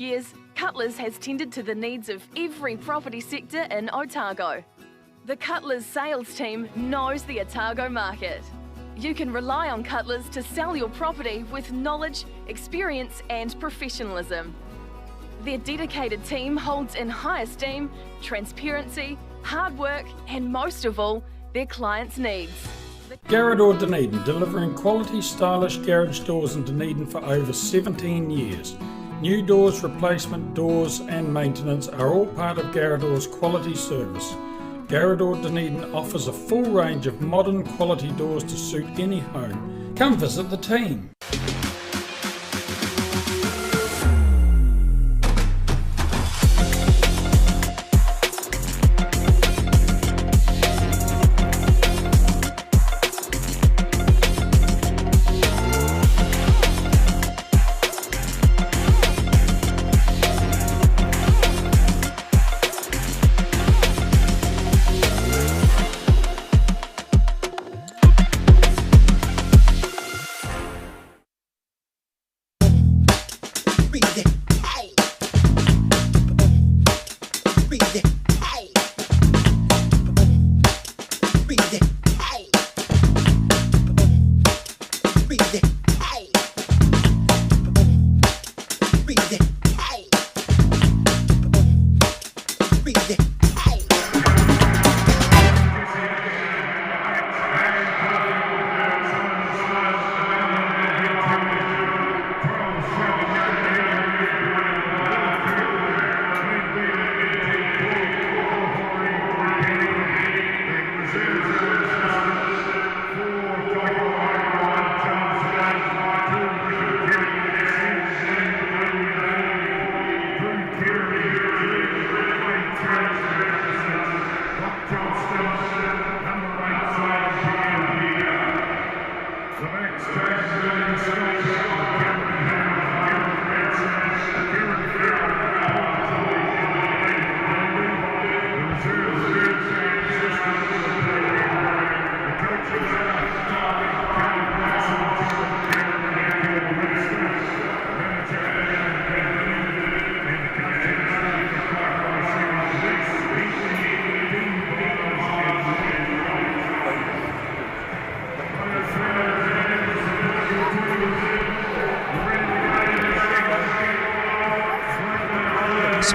years, Cutlers has tended to the needs of every property sector in Otago. The Cutlers sales team knows the Otago market. You can rely on Cutlers to sell your property with knowledge, experience and professionalism. Their dedicated team holds in high esteem transparency, hard work and most of all, their clients' needs. Garador Dunedin, delivering quality, stylish garage doors in Dunedin for over 17 years. New doors, replacement doors and maintenance are all part of Garador's quality service. Garador Dunedin offers a full range of modern quality doors to suit any home. Come visit the team.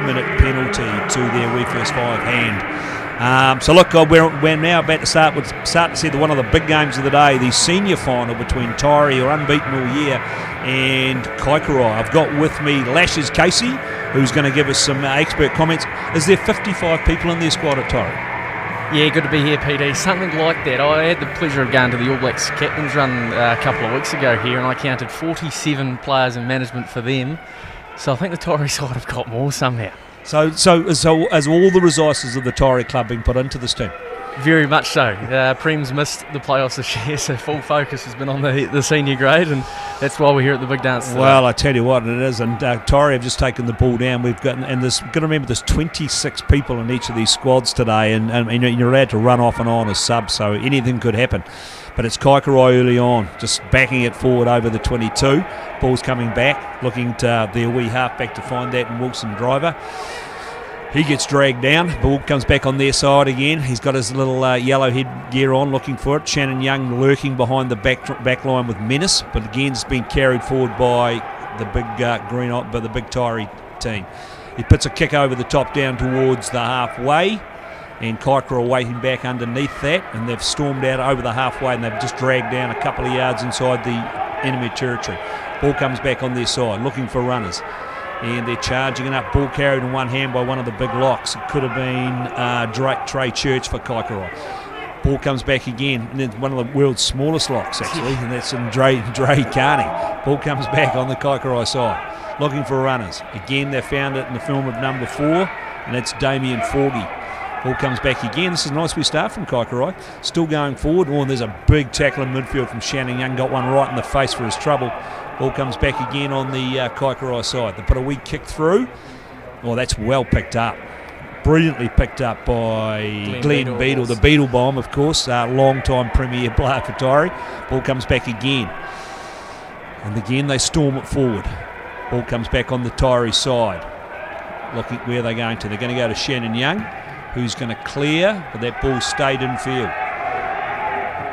Minute penalty to their wee first five hand. So look, we're now about to start to see one of the big games of the day, the senior final between Taieri, who are unbeaten all year, and Kaikorai. I've got with me Lashes Casey, who's going to give us some expert comments. Is there 55 people in their squad at Taieri? Yeah, good to be here, PD. Something like that. I had the pleasure of going to the All Blacks captain's run a couple of weeks ago here, and I counted 47 players in management for them. So I think the Taieri side have got more somehow. So has all the resources of the Taieri club been put into this team? Very much so. Prem's missed the playoffs this year, so full focus has been on the senior grade, and that's why we're here at the big dance today. Well, I tell you what, it is, and Taieri have just taken the ball down. We've got, and got to remember, there's 26 people in each of these squads today, and you're allowed to run off and on as subs, so anything could happen. But it's Kaikorai early on, just backing it forward over the 22. Ball's coming back, looking to their wee halfback to find that, and Wilson Driver. He gets dragged down. Ball comes back on their side again. He's got his little yellow headgear on, looking for it. Shannon Young lurking behind the back line with menace, but again it's been carried forward by the big the big Taieri team. He puts a kick over the top down towards the halfway, and Kiker are waiting back underneath that, and they've stormed out over the halfway, and they've just dragged down a couple of yards inside the enemy territory. Ball comes back on their side, looking for runners, and they're charging it up. Ball carried in one hand by one of the big locks. It could have been Trey Church for Kaikorai. Ball comes back again, and then one of the world's smallest locks actually, and that's in Dre Carney. Ball comes back on the Kaikorai side, looking for runners. Again, they found it in the film of number 4, and it's Damien Forgy. Ball comes back again. This is a nice wee start from Kaikorai. Still going forward. Oh, and there's a big tackle in midfield from Shannon Young. Got one right in the face for his trouble. Ball comes back again on the Kaikorai side. They put a wee kick through. Oh, that's well picked up. Brilliantly picked up by Glenn Beetle, the Beetle Bomb, of course. Long-time premier player for Taieri. Ball comes back again. And again, they storm it forward. Ball comes back on the Taieri side. Looking where they're going to. They're going to go to Shannon Young, who's going to clear, but that ball stayed in field.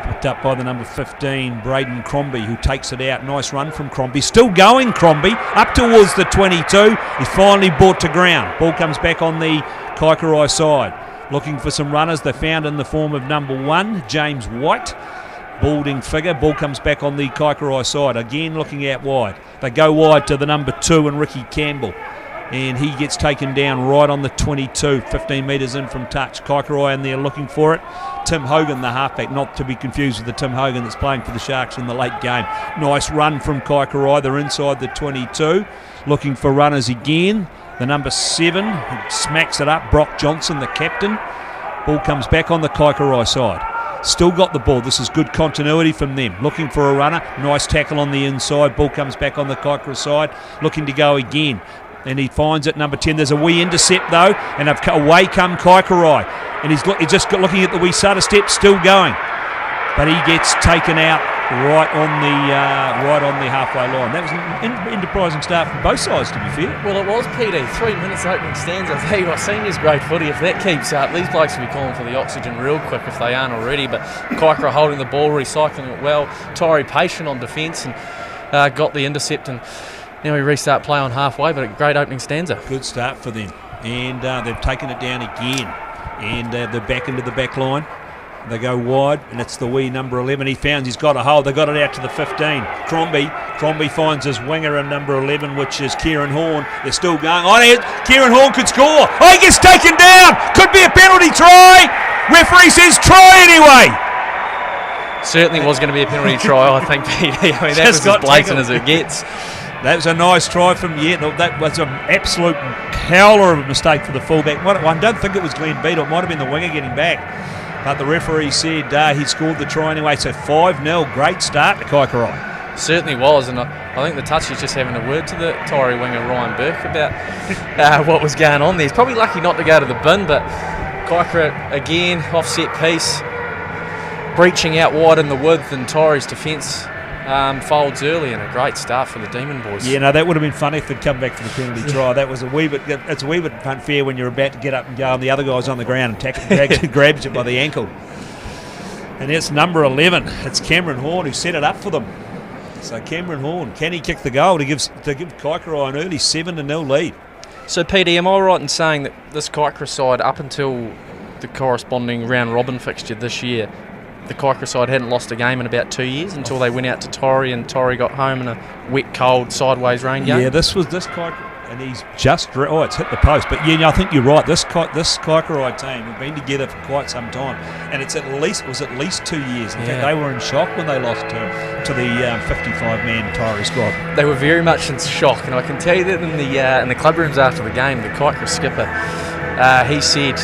Picked up by the number 15, Braden Crombie, who takes it out. Nice run from Crombie. Still going, Crombie, up towards the 22. He's finally brought to ground. Ball comes back on the Kaikorai side. Looking for some runners. They found in the form of number 1, James White. Balding figure. Ball comes back on the Kaikorai side. Again looking out wide. They go wide to the number 2 and Ricky Campbell. And he gets taken down right on the 22, 15 metres in from touch. Kaikorai in there looking for it. Tim Hogan, the halfback, not to be confused with the Tim Hogan that's playing for the Sharks in the late game. Nice run from Kaikorai. They're inside the 22. Looking for runners again. The number 7 who smacks it up, Brock Johnson, the captain. Ball comes back on the Kaikorai side. Still got the ball. This is good continuity from them. Looking for a runner. Nice tackle on the inside. Ball comes back on the Kaikorai side. Looking to go again. And he finds it, number 10. There's a wee intercept though, and away come Kaikorai. And he's just looking at the wee Sutter step, still going. But he gets taken out right on the halfway line. That was an enterprising start from both sides, to be fair. Well, it was, PD. 3 minutes opening stanza. I tell you what, seniors great footy. If that keeps up, these blokes will be calling for the oxygen real quick if they aren't already. But Kiker holding the ball, recycling it well. Taieri patient on defence and got the intercept, and now we restart play on halfway, but a great opening stanza. Good start for them. And they've taken it down again. And they're back into the back line. They go wide, and it's the wee number 11. He's got a hole. They got it out to the 15. Crombie finds his winger in number 11, which is Kieran Horn. They're still going. Kieran Horn could score. He gets taken down. Could be a penalty try. Referee says try anyway. Certainly was going to be a penalty try, I think, PD. I mean, that was as blatant as it gets. That was a nice try from that was an absolute howler of a mistake for the fullback. I don't think it was Glenn Beetle. It might have been the winger getting back. But the referee said he scored the try anyway. So 5-0. Great start to Kaikorai. Certainly was. And I think the touch is just having a word to the Taieri winger, Ryan Burke, about what was going on there. He's probably lucky not to go to the bin, but Kiker again, offset piece, breaching out wide in the width, and Taieri's defence folds early, and a great start for the Demon boys. Yeah, no, that would have been funny if they'd come back for the penalty try. That was it's a wee bit unfair when you're about to get up and go and the other guy's on the ground and grabs you by the ankle. And it's number 11. It's Cameron Horn who set it up for them. So Cameron Horn, can he kick the goal to give Kaikorai an early 7-0 lead? So PD, am I right in saying that this Kiker side, up until the corresponding round robin fixture this year, the Kiker side hadn't lost a game in about 2 years until they went out to Taieri, and Taieri got home in a wet, cold, sideways rain game? Yeah, this Kiker, and he's just it's hit the post. But yeah, I think you're right. This Kaikorai team have been together for quite some time, and it was at least 2 years. In fact, they were in shock when they lost to the 55-man Taieri squad. They were very much in shock, and I can tell you that in the club rooms after the game, the Kiker skipper, he said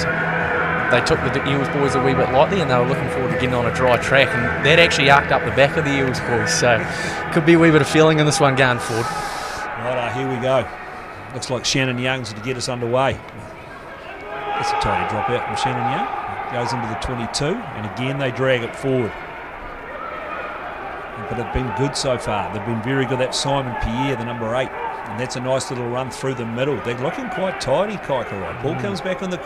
they took the Eels boys a wee bit lightly, and they were looking forward to getting on a dry track, and that actually arced up the back of the Eels boys, so could be a wee bit of feeling in this one going forward. Right, here we go. Looks like Shannon Young's to get us underway. That's a tidy drop out from Shannon Young. Goes into the 22, and again they drag it forward. But they've been good so far. They've been very good. That's Simon Pierre, the number 8. And that's a nice little run through the middle. They're looking quite tidy, Kaikorai. Ball comes back on the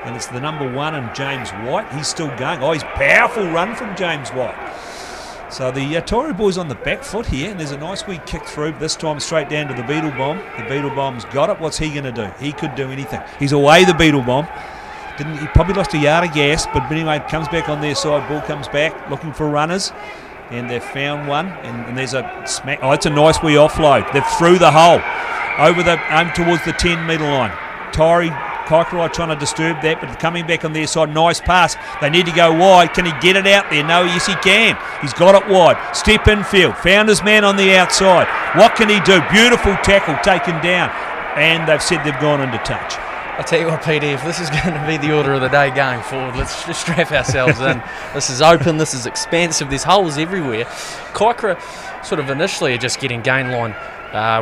and it's the number 1 and James White. He's still going. He's powerful run from James White. So the Taieri boys on the back foot here, and there's a nice wee kick through, this time straight down to the Beetle Bomb. The Beetle Bomb's got it. What's he going to do? He could do anything. He's away, the Beetle Bomb. He probably lost a yard of gas, but anyway, comes back on their side. Ball comes back, looking for runners. And they've found one, and there's a smack. It's a nice wee offload. They're through the hole, over towards the 10-metre line. Kaikorai trying to disturb that, but coming back on their side. Nice pass. They need to go wide. Can he get it out there? No, yes he can. He's got it wide. Step infield. Found his man on the outside. What can he do? Beautiful tackle taken down, and they've said they've gone into touch. I'll tell you what, PD, if this is going to be the order of the day going forward, let's just strap ourselves in. This is open, this is expansive, there's holes everywhere. Kiker sort of initially are just getting gain line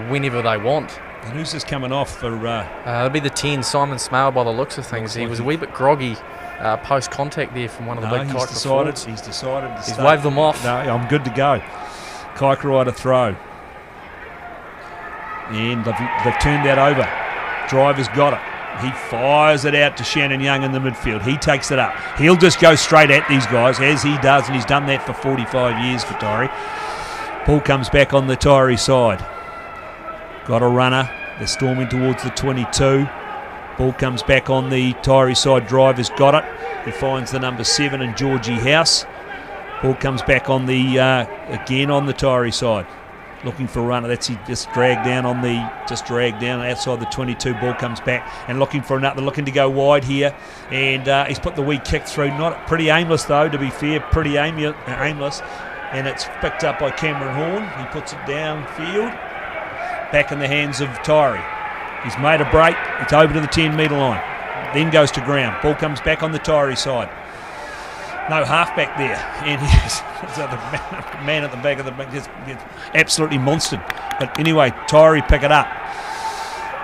whenever they want. And who's this coming off for? It'll be the 10, Simon Smale, by the looks of things. He was a wee bit groggy post-contact there from one of the big Kiker forwards. He's decided to He's waved them off. No, I'm good to go. Kaikorai to throw. And they've turned that over. Driver's got it. He fires it out to Shannon Young in the midfield. He takes it up. He'll just go straight at these guys, as he does, and he's done that for 45 years for Taieri. Ball comes back on the Taieri side. Got a runner. They're storming towards the 22. Ball comes back on the Taieri side. Driver's got it. He finds the number 7 in Georgie House. Ball comes back on the again on the Taieri side. Looking for a runner. That's he just dragged down outside the 22. Ball comes back and looking for another. Looking to go wide here, and he's put the wee kick through. Not pretty aimless though. To be fair, pretty aimless, and it's picked up by Cameron Horn. He puts it downfield, back in the hands of Taieri. He's made a break. It's over to the 10-metre line. Then goes to ground. Ball comes back on the Taieri side. No halfback there, and he's the man at the back of the back just absolutely monstered. But anyway, Taieri pick it up.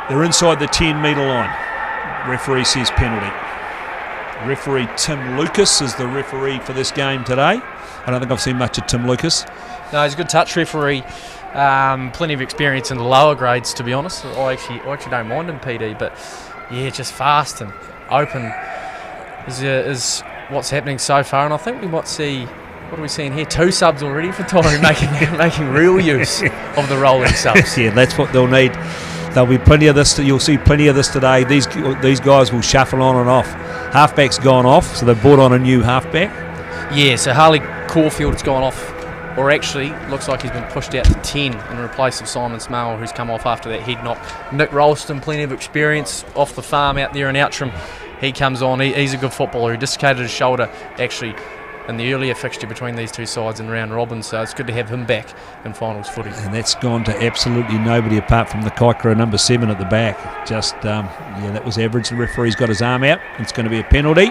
They're inside the 10-metre line. Referee says penalty. Referee Tim Lucas is the referee for this game today. I don't think I've seen much of Tim Lucas. No, he's a good touch referee. Plenty of experience in the lower grades, to be honest. I actually don't mind him, PD, but yeah, just fast and open is what's happening so far, and I think we might see, what are we seeing here? 2 subs already for Taieri, making real use of the rolling subs. Yeah, that's what they'll need. There'll be plenty of this. You'll see plenty of this today. These guys will shuffle on and off. Halfback's gone off, so they've brought on a new halfback. Yeah, so Harley Caulfield's gone off, or actually looks like he's been pushed out to 10 in place of Simon Smale, who's come off after that head knock. Nick Ralston, plenty of experience off the farm out there in Outram. He comes on. He's a good footballer. He dislocated his shoulder actually in the earlier fixture between these two sides in round robin, so it's good to have him back in finals footy. And that's gone to absolutely nobody apart from the Kaikorai number 7 at the back. Just that was average. The referee's got his arm out. It's going to be a penalty.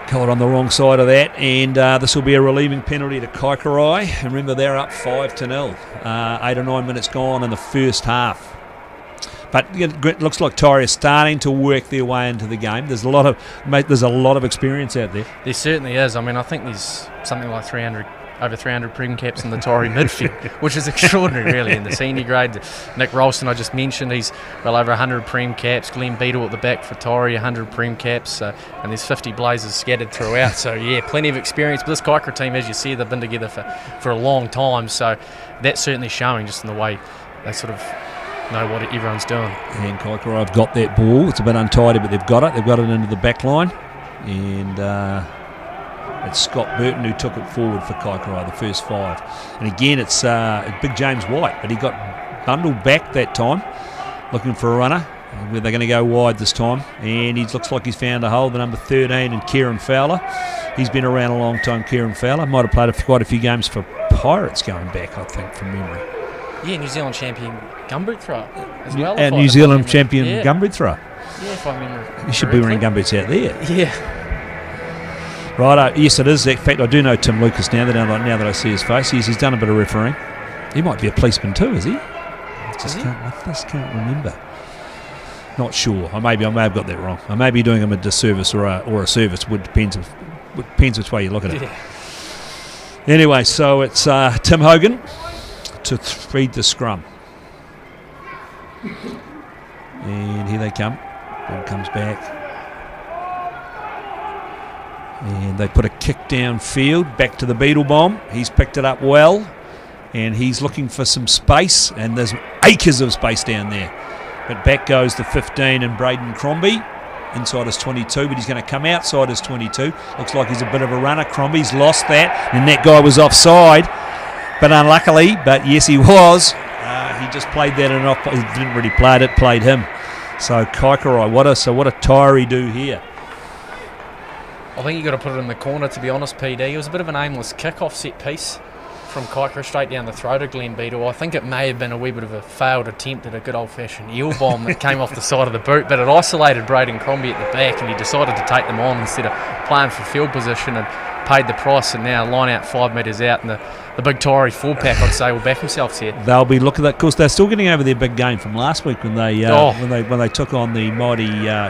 Caught on the wrong side of that, and this will be a relieving penalty to Kaikorai. And remember, they're up 5-0. 8 or 9 minutes gone in the first half. But it looks like Taieri is starting to work their way into the game. There's a lot of experience out there. There certainly is. I mean, I think there's something like over 300 Prem caps in the Taieri midfield, which is extraordinary, really, in the senior grade. Nick Ralston, I just mentioned, he's well over 100 Prem caps. Glenn Beetle at the back for Taieri, 100 Prem caps, and there's 50 Blazers scattered throughout. So, yeah, plenty of experience. But this Kaikorai team, as you see, they've been together for a long time. So that's certainly showing just in the way they sort of know what everyone's doing. And Kaikorai have got that ball. It's a bit untidy, but they've got it. They've got it into the back line. And it's Scott Burton who took it forward for Kaikorai, the first 5. And again, it's big James White, but he got bundled back that time, looking for a runner. Where they're going to go wide this time. And he looks like he's found a hole, the number 13, and Kieran Fowler. He's been around a long time, Kieran Fowler. Might have played quite a few games for Pirates going back, I think, from memory. Yeah, New Zealand champion gumboot thrower as well. And New Zealand champion gumboot thrower. Yeah, if I remember. You should be wearing gumboots out there. Yeah. Right, yes it is. In fact, I do know Tim Lucas now that I see his face. He's done a bit of refereeing. He might be a policeman too, is he? I just can't remember. Not sure. I may have got that wrong. I may be doing him a disservice or a service. Depends which way you look at it. Yeah. Anyway, so it's Tim Hogan to feed the scrum. And here they come. Ball comes back. And they put a kick downfield back to the Beetle Bomb. He's picked it up well. And he's looking for some space. And there's acres of space down there. But back goes the 15 and Braden Crombie. Inside his 22, but he's going to come outside his 22. Looks like he's a bit of a runner. Crombie's lost that. And that guy was offside. But unluckily, but yes, he was. He just played that enough. He didn't really play it, played him. So Kaikorai, what a Taieri do here? I think you got to put it in the corner, to be honest, PD. It was a bit of an aimless kick-off set piece from Kiker straight down the throat of Glenn Beetle. I think it may have been a wee bit of a failed attempt at a good old-fashioned eel bomb that came off the side of the boot, but it isolated Braden Crombie at the back, and he decided to take them on instead of playing for field position and paid the price, and now line out 5 metres out, and the the big Taieri 4-pack, I'd say, will back themselves here. They'll be looking at. Of course, they're still getting over their big game from last week when they when they took on the mighty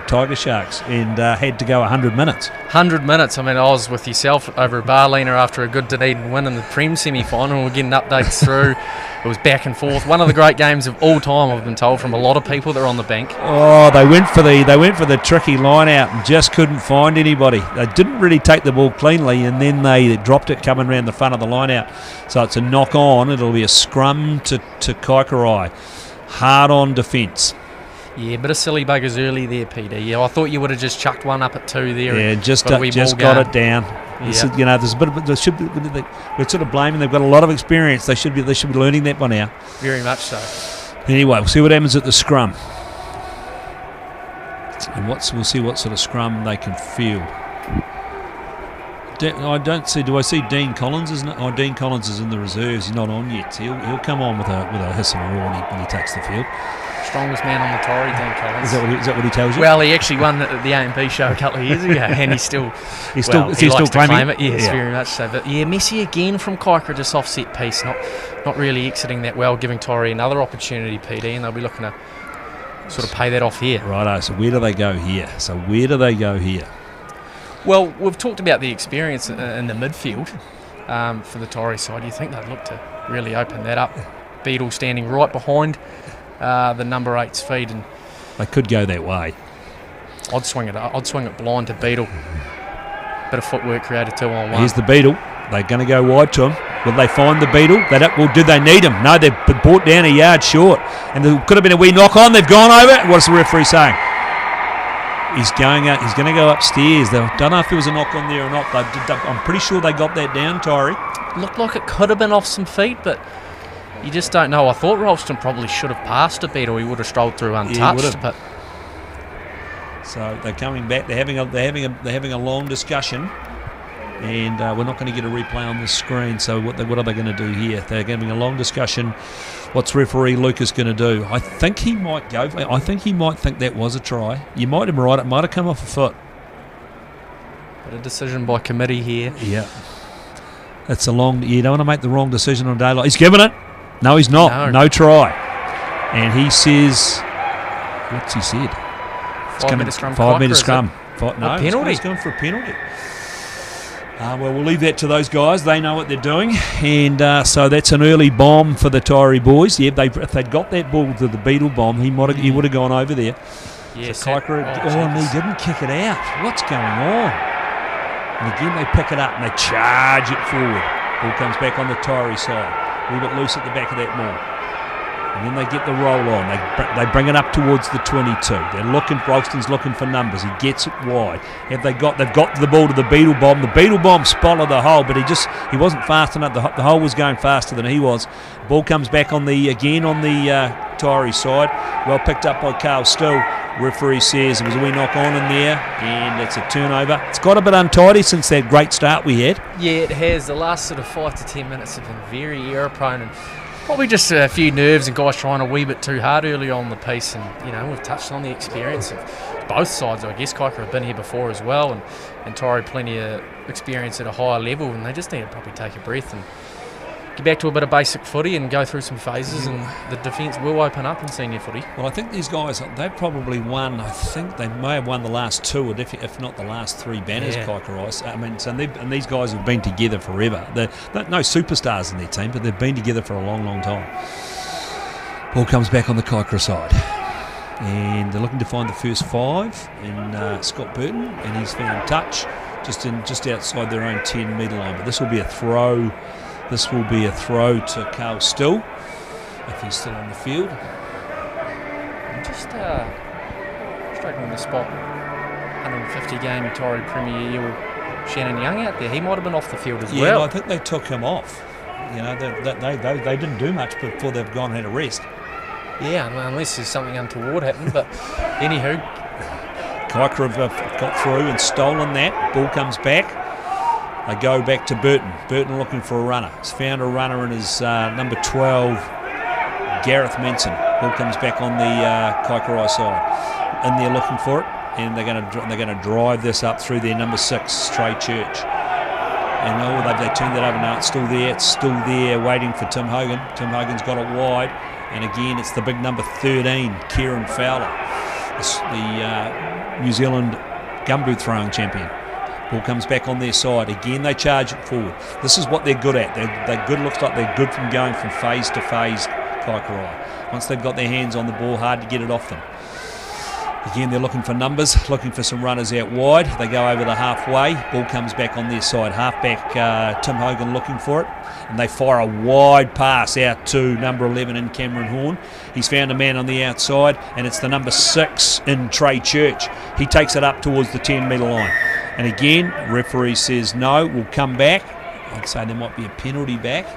Tiger Sharks and had to go 100 minutes. 100 minutes. I mean, I was with yourself over at Barlina after a good Dunedin win in the Prem semi-final. We're getting updates through. It was back and forth. One of the great games of all time, I've been told from a lot of people that are on the bank. Oh, they went for the tricky line out and just couldn't find anybody. They didn't really take the ball cleanly, and then they dropped it coming around the front of the line out. So it's a knock on. It'll be a scrum to Kaikorai. Hard on defence. Yeah, bit of silly buggers early there, Peter. Yeah, I thought you would have just chucked one up at 2 there. Yeah, just got it down. Yeah. There's a bit of there should be. We're sort of blaming. They've got a lot of experience. They should be learning that by now. Very much so. Anyway, we'll see what happens at the scrum, and we'll see what sort of scrum they can field. I don't see. Do I see Dean Collins? Dean Collins is in the reserves. He's not on yet. So he'll come on with a hiss and a roar when he takes the field. Strongest man on the Taieri, Dean Collins. Is that what he tells you? Well, he actually won the A&P show a couple of years ago, and he still likes still to claim it. Yes, very much so. But yeah, Messi again from Kiker, just offset piece, not really exiting that well, giving Taieri another opportunity, PD, and they'll be looking to sort of pay that off here. Righto. So where do they go here? Well, we've talked about the experience in the midfield for the Taieri side. You think they'd look to really open that up? Beetle standing right behind the number 8's feed, and they could go that way. I'd swing it blind to Beetle. Bit of footwork created 2-on-1. Here's the Beetle. They're going to go wide to him. Will they find the Beetle? Do they need him? No, they've been brought down a yard short, and there could have been a wee knock on. They've gone over it. What's the referee saying? He's going out. He's going to go upstairs. They don't know if there was a knock on there or not. I'm pretty sure they got that down, Taieri. Looked like it could have been off some feet, but you just don't know. I thought Ralston probably should have passed a bit, or he would have strolled through untouched. But so they're coming back. They're having a long discussion, and we're not going to get a replay on the screen. So what are they going to do here? They're having a long discussion. What's referee Lucas going to do? I think he might go. I think he might think that was a try. You might have been right. It might have come off a foot. But a decision by committee here. Yeah. It's a long. You don't want to make the wrong decision on daylight. He's given it. No, he's not. No try. And he says, what's he said? 5 metre scrum. 5 metre scrum. No, penalty. He's going for a penalty. Well, we'll leave that to those guys. They know what they're doing. And so that's an early bomb for the Taieri boys. Yeah, if they'd got that ball to the Beetle Bomb, he would have gone over there. Yes. So Kiker, and he didn't kick it out. What's going on? And again, they pick it up and they charge it forward. Ball comes back on the Taieri side. A little bit loose at the back of that maul. And then they get the roll on. They bring it up towards the 22. They're looking. Ralston's looking for numbers. He gets it wide. They've got the ball to the Beetle Bomb. The Beetle Bomb spotted the hole, but he wasn't fast enough. The hole was going faster than he was. Ball comes back on the Taieri side. Well picked up by Carl Still. Referee says there was a wee knock on in there, and it's a turnover. It's got a bit untidy since that great start we had. Yeah, it has. The last sort of 5 to 10 minutes have been very error prone, and probably just a few nerves and guys trying a wee bit too hard early on the piece. And we've touched on the experience of both sides. I guess Kiker have been here before as well, and Taieri plenty of experience at a higher level, and they just need to probably take a breath and get back to a bit of basic footy and go through some phases, and the defence will open up in senior footy. Well, I think these guys, they've probably won, I think they may have won the last 2, if not the last 3 banners, yeah. Kaikorai. I mean, and these guys have been together forever. They're no superstars in their team, but they've been together for a long, long time. Ball comes back on the Kiker side. And they're looking to find the first 5 in Scott Burton, and he's found touch just outside their own 10-metre line. But this will be a throw. This will be a throw to Carl Still, if he's still on the field. Just struggling the spot. 150 game Taieri Premier with Shannon Young out there. He might have been off the field as well. Yeah, I think they took him off. They didn't do much before they've gone and had a rest. Yeah, unless there's something untoward happened. But anywho, Kiker have got through and stolen that. Ball comes back. They go back to Burton. Burton looking for a runner. He's found a runner in his number 12, Gareth Menson. Ball comes back on the Kaikorai side. And they're looking for it, and they're going to drive this up through their number 6, Trey Church. And they turned that over. No, it's still there. It's still there, waiting for Tim Hogan. Tim Hogan's got it wide. And again, it's the big number 13, Kieran Fowler, the New Zealand gumboot throwing champion. Ball comes back on their side. Again, they charge it forward. This is what they're good at. They're good. Looks like they're good from going from phase to phase, Kaikorai. Once they've got their hands on the ball, hard to get it off them. Again, they're looking for numbers, looking for some runners out wide. They go over the halfway. Ball comes back on their side. Halfback Tim Hogan looking for it. And they fire a wide pass out to number 11 in Cameron Horn. He's found a man on the outside, and it's the number 6 in Trey Church. He takes it up towards the 10-metre line. And again, referee says no, we'll come back. I'd say there might be a penalty back.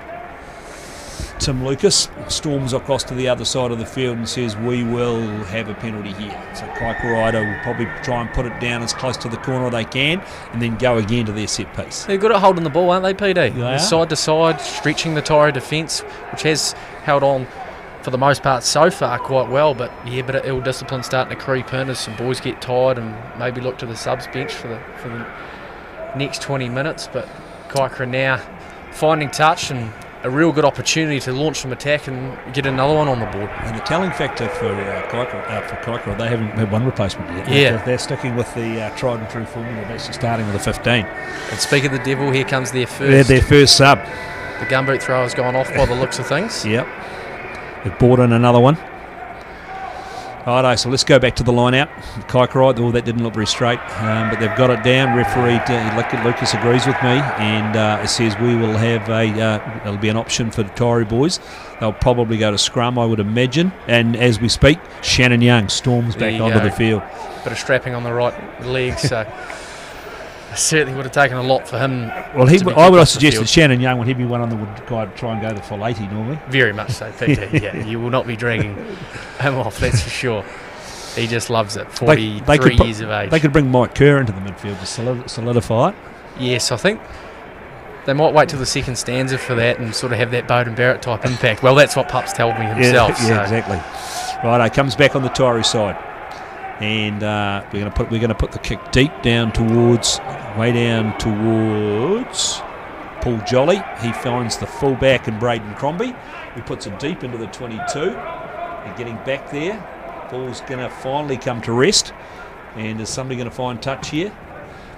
Tim Lucas storms across to the other side of the field and says we will have a penalty here. So Kaikorai will probably try and put it down as close to the corner they can and then go again to their set piece. They're good at holding the ball, aren't they, PD? They are. Side to side, stretching the Taieri defence, which has held on for the most part so far quite well, but yeah, bit of ill discipline starting to creep in as some boys get tired and maybe look to the subs bench for the next 20 minutes. But Kiker now finding touch and a real good opportunity to launch some attack and get another one on the board. And the telling factor for Kiker, they haven't had one replacement yet. Yeah. They're sticking with the tried and true formula of actually starting with a 15. And speaking of the devil, here comes their first. They're their first sub. The gumboot thrower's gone off by the looks of things. Yep. They've brought in another one. Righto, so let's go back to the line out. Kaikorai, that didn't look very straight, but they've got it down. Referee Lucas agrees with me, and it says we will have it'll be an option for the Taieri boys. They'll probably go to scrum, I would imagine. And as we speak, Shannon Young storms back onto the field. Bit of strapping on the right leg, so certainly would have taken a lot for him. Well, I would suggest that Shannon Young, when he'd be one on the would try and go the full 80 normally. Very much so, PT. Yeah, you will not be dragging him off, that's for sure. He just loves it. 43 years of age. They could bring Mike Kerr into the midfield to solidify it. Yes, I think they might wait till the second stanza for that and sort of have that Bowden Barrett type impact. Well, that's what Pups told me himself. Yeah, exactly. Right, comes back on the Taieri side. And we're going to put the kick deep way down towards Paul Jolly. He finds the fullback in Braden Crombie. He puts it deep into the 22. They're getting back there. Ball's going to finally come to rest. And is somebody going to find touch here?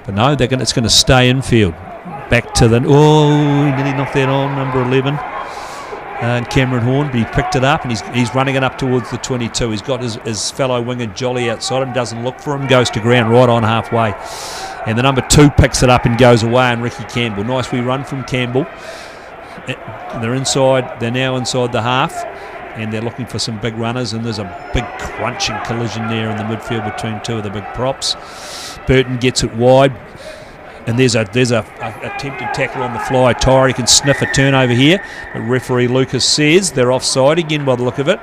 But no, it's going to stay infield. Back to he nearly knocked that on, number 11. And Cameron Horn, but he picked it up and he's running it up towards the 22. He's got his fellow winger Jolly outside him, doesn't look for him, goes to ground right on halfway. And the number 2 picks it up and goes away, and Ricky Campbell. Nice wee run from Campbell. They're now inside the half, and they're looking for some big runners, and there's a big crunching collision there in the midfield between two of the big props. Burton gets it wide. And there's a attempted tackle on the fly. Taieri can sniff a turnover here, but referee Lucas says they're offside again by the look of it.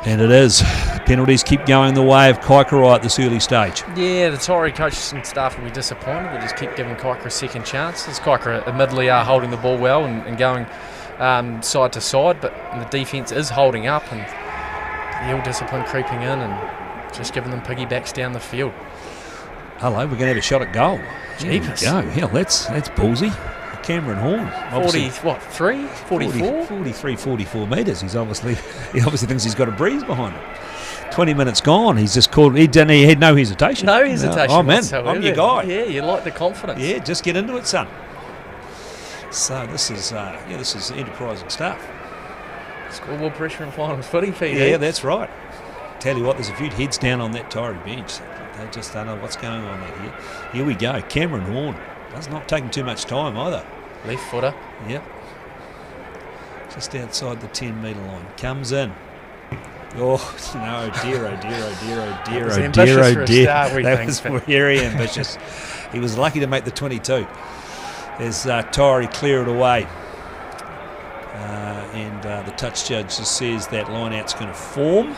And it is. Penalties keep going the way of Kaikorai at this early stage. Yeah, the Taieri coaches and staff will be disappointed. They just keep giving Kiker a second chance. As Kiker admittedly are holding the ball well and going side to side, but the defence is holding up and the ill discipline creeping in and just giving them piggybacks down the field. Hello, we're going to have a shot at goal. Jeepers. There we go. Yeah, that's ballsy. Cameron Horn. 44 metres. He obviously thinks he's got a breeze behind him. 20 minutes gone. He's just called. He had no hesitation. No hesitation. Oh, man. Whatsoever. I'm your guy. Yeah, you like the confidence. Yeah, just get into it, son. So this is enterprising stuff. Scoreboard pressure and finals footy, PD. Yeah, that's right. Tell you what, there's a few heads down on that Taieri bench. They just don't know what's going on out here. Here we go. Cameron Horn. Does not taking too much time either. Left footer. Yep. Just outside the 10-metre line. Comes in. Oh, no. Dear, oh, dear, oh, dear, oh, dear, was oh, ambitious dear, for oh, a dear. start, we That think, was but- very ambitious. He was lucky to make the 22. As Taieri clear it away. And the touch judge just says that line out's going to form.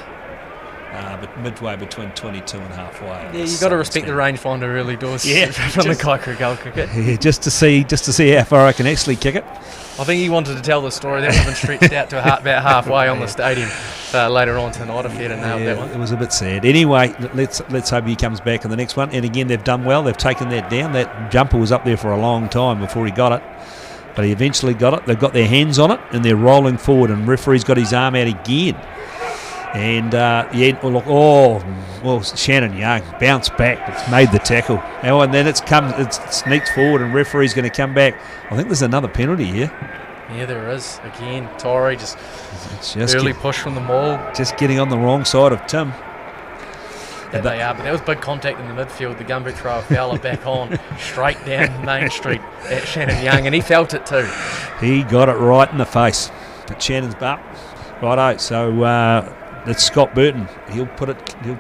but midway between 22 and halfway. Yeah, you've got to respect the rangefinder early doors from the Kaikorai goal kicker. Yeah, just to see how far I can actually kick it. I think he wanted to tell the story. That would have been stretched out to about halfway on the stadium later on tonight if he had nailed that one. It was a bit sad. Anyway, let's hope he comes back in the next one. And again, they've done well. They've taken that down. That jumper was up there for a long time before he got it. But he eventually got it. They've got their hands on it and they're rolling forward. And referee's got his arm out again. And Shannon Young bounced back. It's made the tackle. Oh, and then it sneaks forward, and referee's going to come back. I think there's another penalty here. Yeah, there is. Again, Taieri just early push from the maul. Just getting on the wrong side of Tim. But that was big contact in the midfield. The gumboot throw a fowler back on, straight down Main Street at Shannon Young, and he felt it too. He got it right in the face. But Shannon's up. Righto, so it's Scott Burton. He'll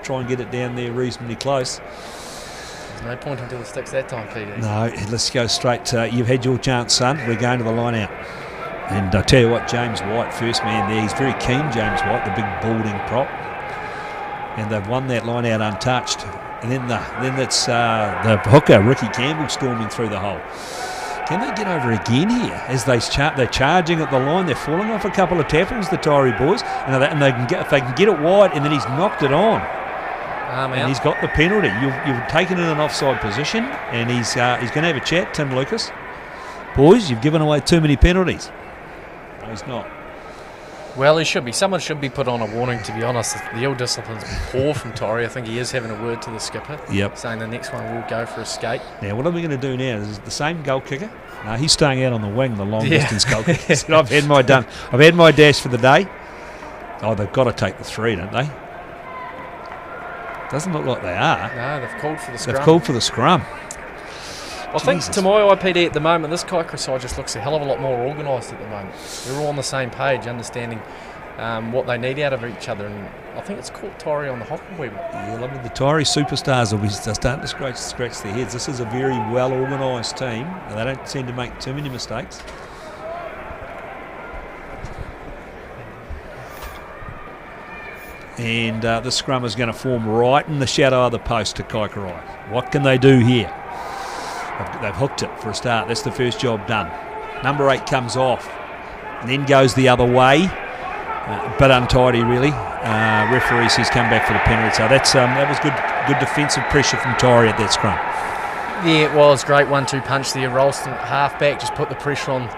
try and get it down there reasonably close. There's no point until the sticks that time, PD. No, let's go straight to, you've had your chance, son. We're going to the line out. And I'll tell you what, James White, first man there. He's very keen, James White, the big balding prop. And they've won that line out untouched. And then it's the hooker, Ricky Campbell, storming through the hole. Can they get over again here as they're charging at the line? They're falling off a couple of tackles, the Taieri boys, and they can get, if they can get it wide, and then he's knocked it on. And he's got the penalty. You've taken in an offside position, and he's going to have a chat, Tim Lucas. Boys, you've given away too many penalties. No, he's not. Well, he should be. Someone should be put on a warning, to be honest. The ill discipline's been poor from Taieri. I think he is having a word to the skipper. Yep. Saying the next one will go for a skate. Now, what are we going to do now? Is the same goal kicker? No, he's staying out on the wing, the long distance goal kicker. So I've had my dash for the day. Oh, they've got to take the 3, don't they? Doesn't look like they are. No, they've called for the scrum. They've called for the scrum. I think to my IPD at the moment, this Kaikorai side just looks a hell of a lot more organised at the moment. They're all on the same page, understanding what they need out of each other, and I think it's caught Taieri on the hop a wee bit. Yeah, I mean, the Taieri superstars are starting to scratch their heads. This is a very well organised team, and they don't seem to make too many mistakes. And the scrum is going to form right in the shadow of the post to Kaikorai. What can they do here? They've hooked it for a start. That's the first job done. Number 8 comes off and then goes the other way. But untidy, really. Referee says come back for the penalty. So that was good defensive pressure from Taieri at that scrum. Yeah, it was. Great 1-2 punch there. Ralston, half-back, just put the pressure on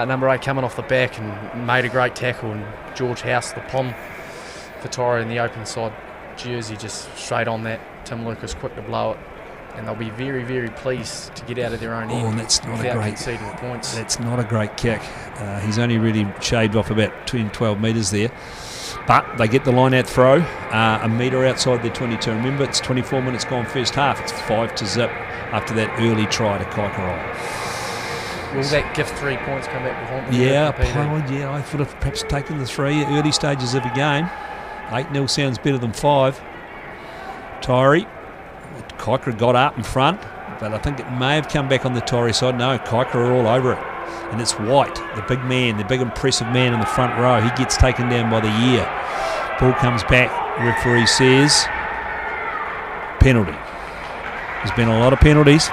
number 8 coming off the back and made a great tackle. And George House, the pom for Taieri in the open side jersey, just straight on that. Tim Lucas quick to blow it. And they'll be very, very pleased to get out of their own end. And that's not without conceding points. That's not a great kick. He's only really shaved off about 12 metres there. But they get the line out throw, a metre outside their 22. Remember, it's 24 minutes gone first half. It's 5-0 after that early try to Kaikorai. Will that gift 3 points come back behind them? Yeah, I would have perhaps taken the 3 early stages of a game. 8-0 sounds better than 5. Taieri. Kiker got up in front, but I think it may have come back on the Taieri side. No, Kiker are all over it. And it's White, the big man, the big impressive man in the front row. He gets taken down by the ear. Ball comes back. Referee says penalty. There's been a lot of penalties.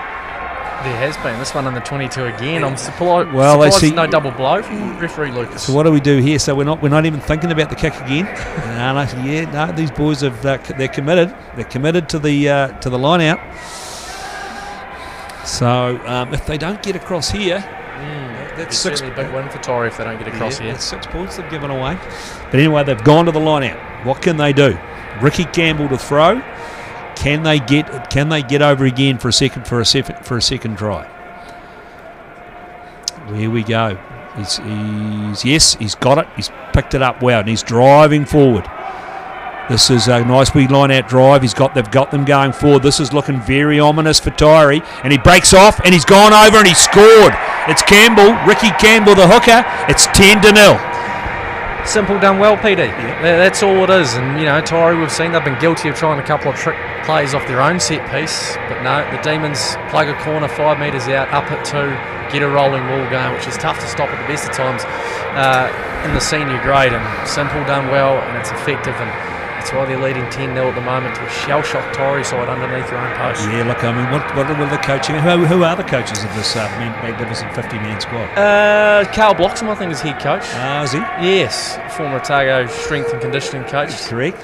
There has been. This one on the 22 again. I'm surprised no double blow from referee Lucas. So what do we do here? So we're not even thinking about the kick again. No, these boys have they're committed. They're committed to the line out. So if they don't get across here, that's 6. A big win for Taieri if they don't get across here. That's 6 points they've given away. But anyway, they've gone to the line out. What can they do? Ricky Campbell to throw. Can they get over again for a second try? Here we go. He's got it. He's picked it up well, and he's driving forward. This is a nice wee line out drive. They've got them going forward. This is looking very ominous for Taieri, and he breaks off, and he's gone over, and he's scored. It's Campbell, Ricky Campbell, the hooker. It's 10-0. Simple done well, PD. Yeah. That's all it is. And, Taieri, we've seen they've been guilty of trying a couple of trick plays off their own set piece. But no, the Demons plug a corner 5 metres out, up at 2, get a rolling wall going, which is tough to stop at the best of times in the senior grade. And simple done well, and it's effective. And That's why they're leading 10-0 at the moment to a shell-shocked Taieri side underneath their own post. Yeah, look, I mean, what are the coaching? Who are the coaches of this magnificent 50-man squad? Carl Bloxham, I think, is head coach. Is he? Yes, former Otago strength and conditioning coach. That's correct.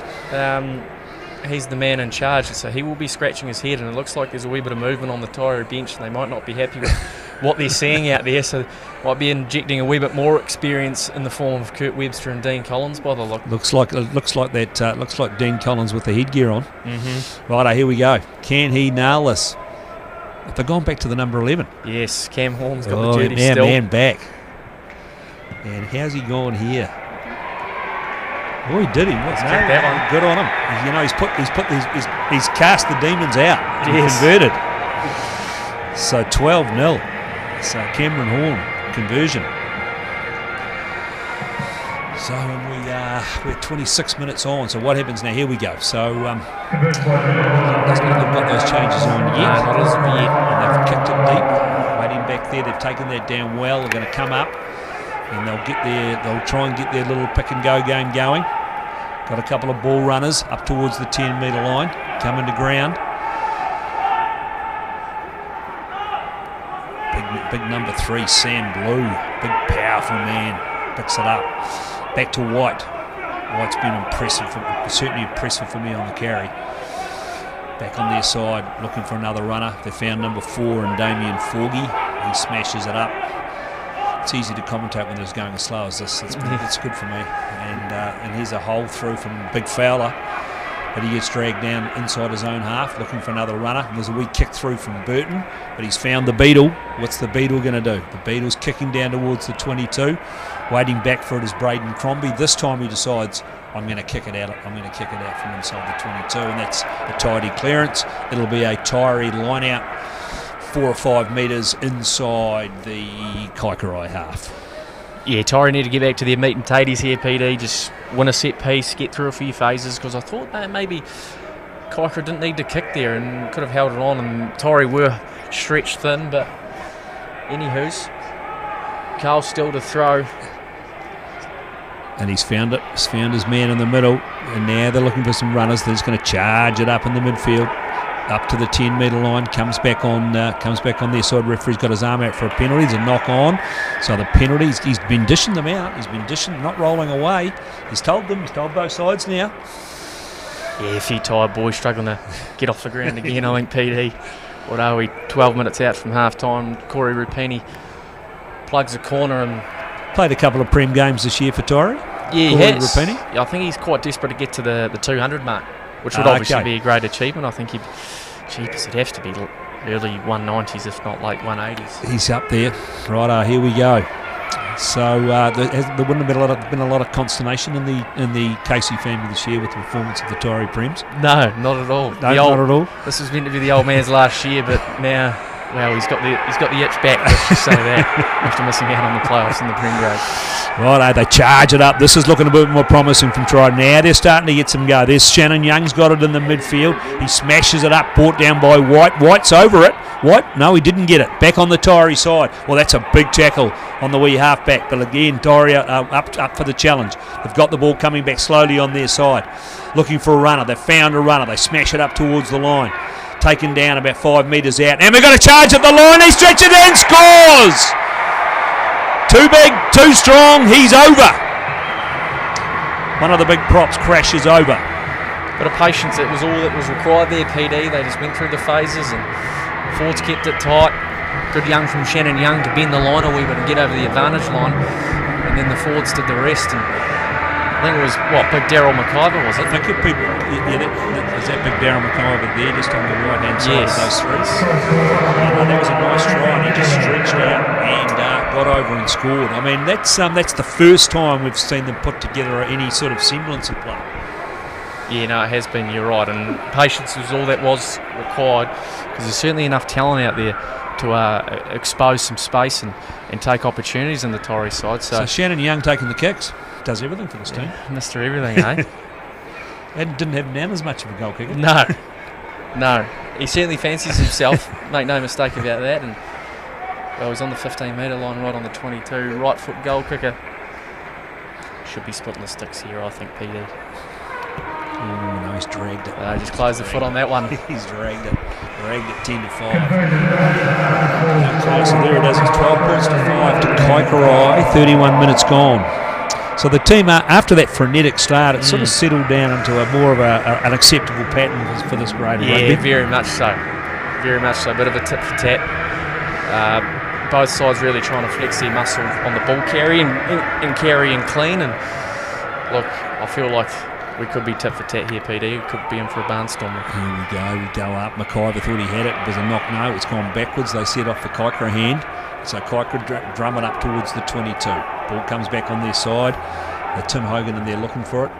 He's the man in charge, so he will be scratching his head, and it looks like there's a wee bit of movement on the Taieri bench, and they might not be happy with what they're seeing out there, so might be injecting a wee bit more experience in the form of Kurt Webster and Dean Collins by the look. Looks like Dean Collins with the headgear on. Mm-hmm. Righto, here we go. Can he nail this? They've gone back to the number 11. Yes, Cam Horn's got the jersey still. Man back. And how's he gone here? Oh, he did. Let's check that one. Good on him. You know, he's cast the demons out. Yes. Converted. So 12-0. So Cameron Horn conversion. So we're 26 minutes on. So what happens now? Here we go. So doesn't look they've got those changes on yet. Not as of yet. And they've kicked it deep. Waiting back there. They've taken that down well. They're going to come up and they'll try and get their little pick and go game going. Got a couple of ball runners up towards the 10-metre line, coming to ground. Big number 3, Sam Blue, big powerful man, picks it up. Back to White. White's been certainly impressive for me on the carry. Back on their side, looking for another runner. They found number 4 in Damien Forgy. He smashes it up. It's easy to commentate when it's going as slow as this. It's good for me. And here's a hole through from Big Fowler, but he gets dragged down inside his own half, looking for another runner. And there's a wee kick through from Burton, but he's found the Beetle. What's the Beetle going to do? The Beetle's kicking down towards the 22, waiting back for it is Braden Crombie. This time he decides, I'm going to kick it out. I'm going to kick it out from inside the 22, and that's a tidy clearance. It'll be a Taieri line out, 4 or 5 metres inside the Kaikorai half. Yeah, Taieri need to get back to their meat and taties here, PD. Just win a set piece, get through a few phases, because I thought maybe Kiker didn't need to kick there and could have held it on, and Taieri were stretched thin, but anywho's. Carl still to throw. And he's found it. He's found his man in the middle, and now they're looking for some runners. They're just going to charge it up in the midfield. Up to the 10-metre line, comes back on their side. Referee's got his arm out for a penalty. It's a knock on. So the penalties, he's been dishing them out. He's been dishing, not rolling away. He's told both sides now. Yeah, a few tired boys struggling to get off the ground again. I think PD. What are we? 12 minutes out from half time. Corey Rupini plugs a corner and played a couple of Prem games this year for Taieri. Yeah, he has. Rupini. Yeah, I think he's quite desperate to get to the 200 mark, which would obviously be a great achievement. I think it'd have to be early 190s, if not late 180s. He's up there. Righto, here we go. So there wouldn't have been a lot of consternation in the Casey family this year with the performance of the Taieri Prems. No, not at all. No, not at all. This was meant to be the old man's last year, but now, well, he's got the itch back. Let's just say that after missing out on the playoffs in the Prem grade. Righto, they charge it up. This is looking a bit more promising from Try. Now they're starting to get some go. There's Shannon Young's got it in the midfield. He smashes it up, brought down by White. White's over it. White? No, he didn't get it. Back on the Taieri side. Well, that's a big tackle on the wee half-back. But again, Taieri up for the challenge. They've got the ball coming back slowly on their side. Looking for a runner. They've found a runner. They smash it up towards the line. Taken down about 5 metres out. And we've got a charge at the line. He stretches it in, scores! Too big, too strong, he's over. One of the big props crashes over. Bit of patience, it was all that was required there, PD. They just went through the phases and Fords kept it tight. Good young from Shannon Young to bend the line a wee bit and get over the advantage line. And then the Fords did the rest. And I think it was, big Daryl McIver, was it? I think there's that big Daryl McIver there, just on the right-hand side of those three. That was a nice try, and he just stretched out and got over and scored. I mean, that's the first time we've seen them put together any sort of semblance of play. Yeah, no, it has been, you're right, and patience was all that was required, because there's certainly enough talent out there to expose some space and take opportunities in the Taieri side. So Shannon Young taking the kicks. Does everything for this team. Mr. Everything, eh? And didn't have Nan as much of a goal kicker. No. He certainly fancies himself, make no mistake about that. And well, he's on the 15-metre line, right on the 22. Right foot goal kicker. Should be splitting the sticks here, I think, PD. Oh, no, he's dragged it. Just close the foot on that one. He's dragged it 10 to 5. So there it is. It's 12 points to 5 to Kaikorai. 31 minutes gone. So the team, after that frenetic start, it sort of settled down into a more of an acceptable pattern for this grade of rugby. Yeah, very much so. Very much so. A bit of a tit for tat. Both sides really trying to flex their muscle on the ball carry and carry and clean. And look, I feel like we could be tit for tat here, PD. We could be in for a barnstormer. Here we go up. McIver thought he had it. It was a knock. No, it's gone backwards. They set off the Kiker hand. So Kiker drum it up towards the 22. Ball comes back on their side. Tim Hogan in there looking for it.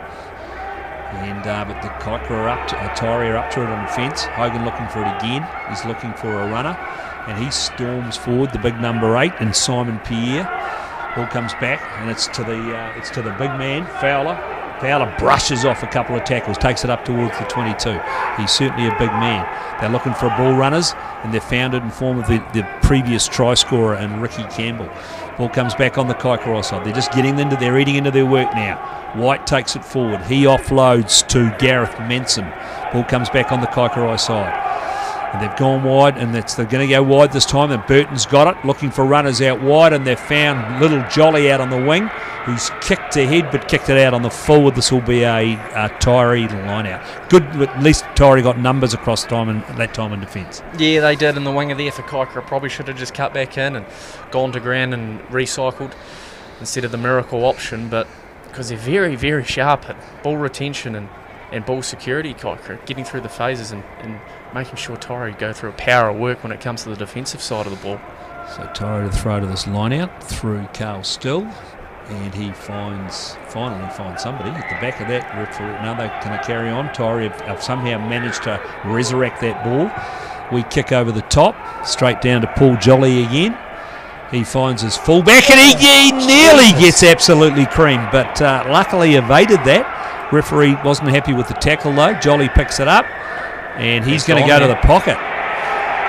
And but the Kiker are up. Taieri are up to it on the fence. Hogan looking for it again. He's looking for a runner. And he storms forward, the big number 8, and Simon Pierre. Ball comes back, and it's to the big man, Fowler. Fowler brushes off a couple of tackles, takes it up towards the 22. He's certainly a big man. They're looking for ball runners, and they're found it in form of the previous try scorer and Ricky Campbell. Ball comes back on the Kaikorai side. They're just they're eating into their work now. White takes it forward. He offloads to Gareth Manson. Ball comes back on the Kaikorai side. And they've gone wide, and they're going to go wide this time. And Burton's got it, looking for runners out wide, and they've found Little Jolly out on the wing, who's kicked ahead but kicked it out on the forward. This will be a Taieri line out. Good, at least Taieri got numbers across that time in defence. Yeah, they did in the winger there for Kiker. Probably should have just cut back in and gone to ground and recycled instead of the miracle option, but because they're very, very sharp at ball retention and ball security, Kiker, getting through the phases and making sure Taieri go through a power of work when it comes to the defensive side of the ball. So Taieri to throw to this line out through Carl Still, and he finally finds somebody at the back of that. Now they're going to carry on. Taieri have somehow managed to resurrect that ball. We kick over the top, straight down to Paul Jolly again. He finds his fullback, and he nearly gets absolutely creamed, but luckily evaded that. Referee wasn't happy with the tackle though. Jolly picks it up, and he's going to go to the pocket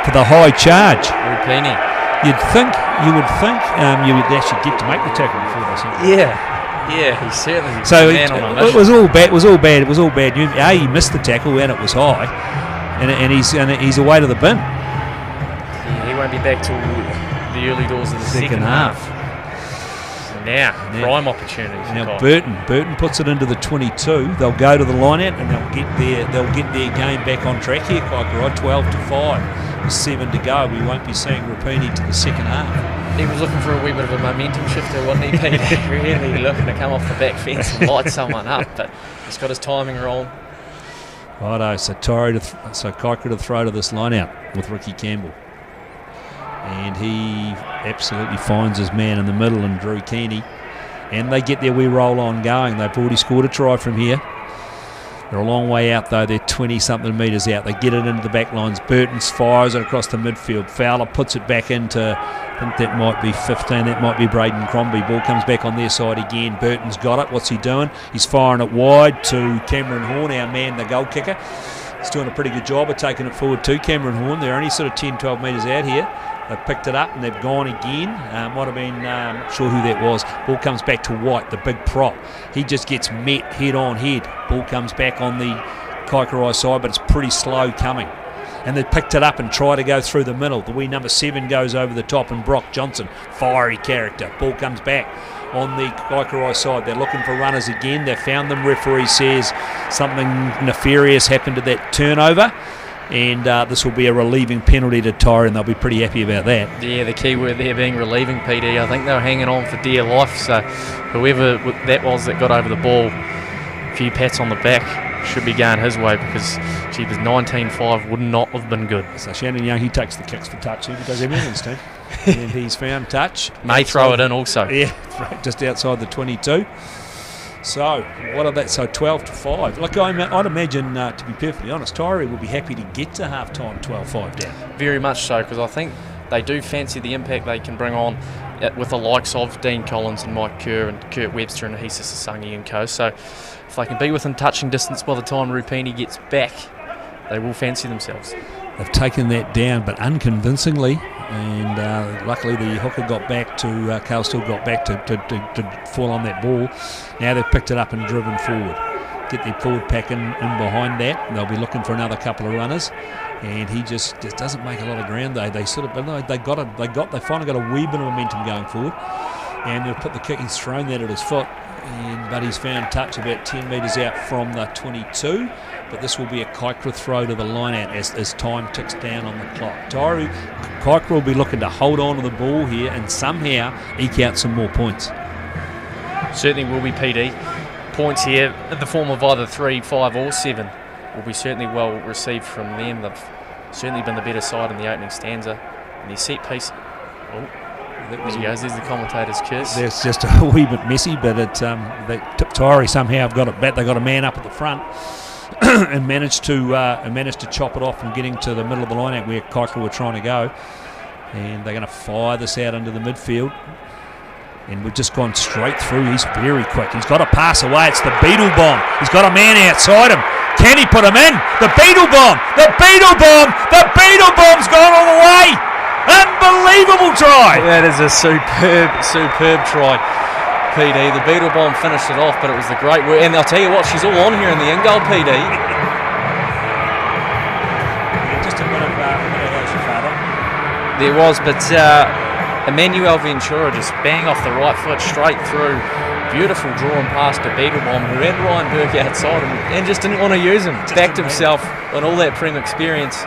for the high charge. You would think you would actually get to make the tackle before this. Yeah, he certainly. So it was all bad. It was all bad. He missed the tackle and it was high, and he's away to the bin. Yeah, he won't be back till the early doors of the second half. Now, prime opportunities. Now Burton puts it into the 22. They'll go to the line out and they'll get their game back on track here. Kaikorai 12 to 5, with 7 to go. We won't be seeing Rapini to the second half. He was looking for a wee bit of a momentum shifter, wasn't he, Peter? Really looking to come off the back fence and light someone up, but he's got his timing wrong. Righto, so Kiker to throw to this line out with Ricky Campbell. And he absolutely finds his man in the middle and Drew Keeney. And they get their wee roll on going. They've already scored a try from here. They're a long way out though. They're 20-something metres out. They get it into the back lines. Burton fires it across the midfield. Fowler puts it back into, I think that might be 15. That might be Braden Crombie. Ball comes back on their side again. Burton's got it. What's he doing? He's firing it wide to Cameron Horn, our man, the goal kicker. He's doing a pretty good job of taking it forward to Cameron Horn. They're only sort of 10-12 metres out here. They've picked it up and they've gone again. Might have been, not sure who that was. Ball comes back to White, the big prop. He just gets met head on head. Ball comes back on the Kaikorai side, but it's pretty slow coming. And they picked it up and try to go through the middle. The wee number 7 goes over the top, and Brock Johnson, fiery character. Ball comes back on the Kaikorai side. They're looking for runners again. They found them. Referee says something nefarious happened to that turnover. And this will be a relieving penalty to Taieri, and they'll be pretty happy about that. Yeah, the key word there being relieving, PD. I think they were hanging on for dear life, so whoever that was that got over the ball, a few pats on the back, should be going his way, because, gee, this 19-5 would not have been good. So Shannon Young, he takes the kicks for touch. He does everything in his team. And he's found touch. May throw it in also. Yeah, just outside the 22. So, what are that? So 12 to 5. Look, I'd imagine, to be perfectly honest, Taieri will be happy to get to half-time 12-5 down. Very much so, because I think they do fancy the impact they can bring on with the likes of Dean Collins and Mike Kerr and Kurt Webster and Ahisa Sasangi and co. So, if they can be within touching distance by the time Rupini gets back, they will fancy themselves. They've taken that down, but unconvincingly, and luckily the hooker got back to, Carl still got back to fall on that ball. Now they've picked it up and driven forward. get their forward pack in behind that. They'll be looking for another couple of runners, and he just doesn't make a lot of ground. They finally got a wee bit of momentum going forward, and they'll put the kick. He's thrown that at his foot, but he's found touch about 10 metres out from the 22. But this will be a Kiker throw to the line out as time ticks down on the clock. Kiker will be looking to hold on to the ball here and somehow eke out some more points. Certainly will be, PD. Points here in the form of either 3, 5 or 7 will be certainly well received from them. They've certainly been the better side in the opening stanza. And the set piece... Oh, there he goes. There's the commentator's kiss. There's just a wee bit messy, but Taieri somehow have got it back. They got a man up at the front and managed to chop it off from getting to the middle of the line out where Kiker were trying to go. And they're going to fire this out into the midfield. And we've just gone straight through. He's very quick. He's got to pass away. It's the Beetle Bomb. He's got a man outside him. Can he put him in? The Beetle Bomb! The Beetle Bomb! The Beetle Bomb's gone all the way! Unbelievable try! That is a superb try, PD. The Beetle Bomb finished it off, but it was the great work. And I'll tell you what, she's all on here in the in-goal, PD. Just a bit of father. There was, but Emmanuel Ventura just bang off the right foot straight through. Beautiful draw and pass to Beetle Bomb, who had Ryan Burke outside him and just didn't want to use him. Backed himself on all that Prem experience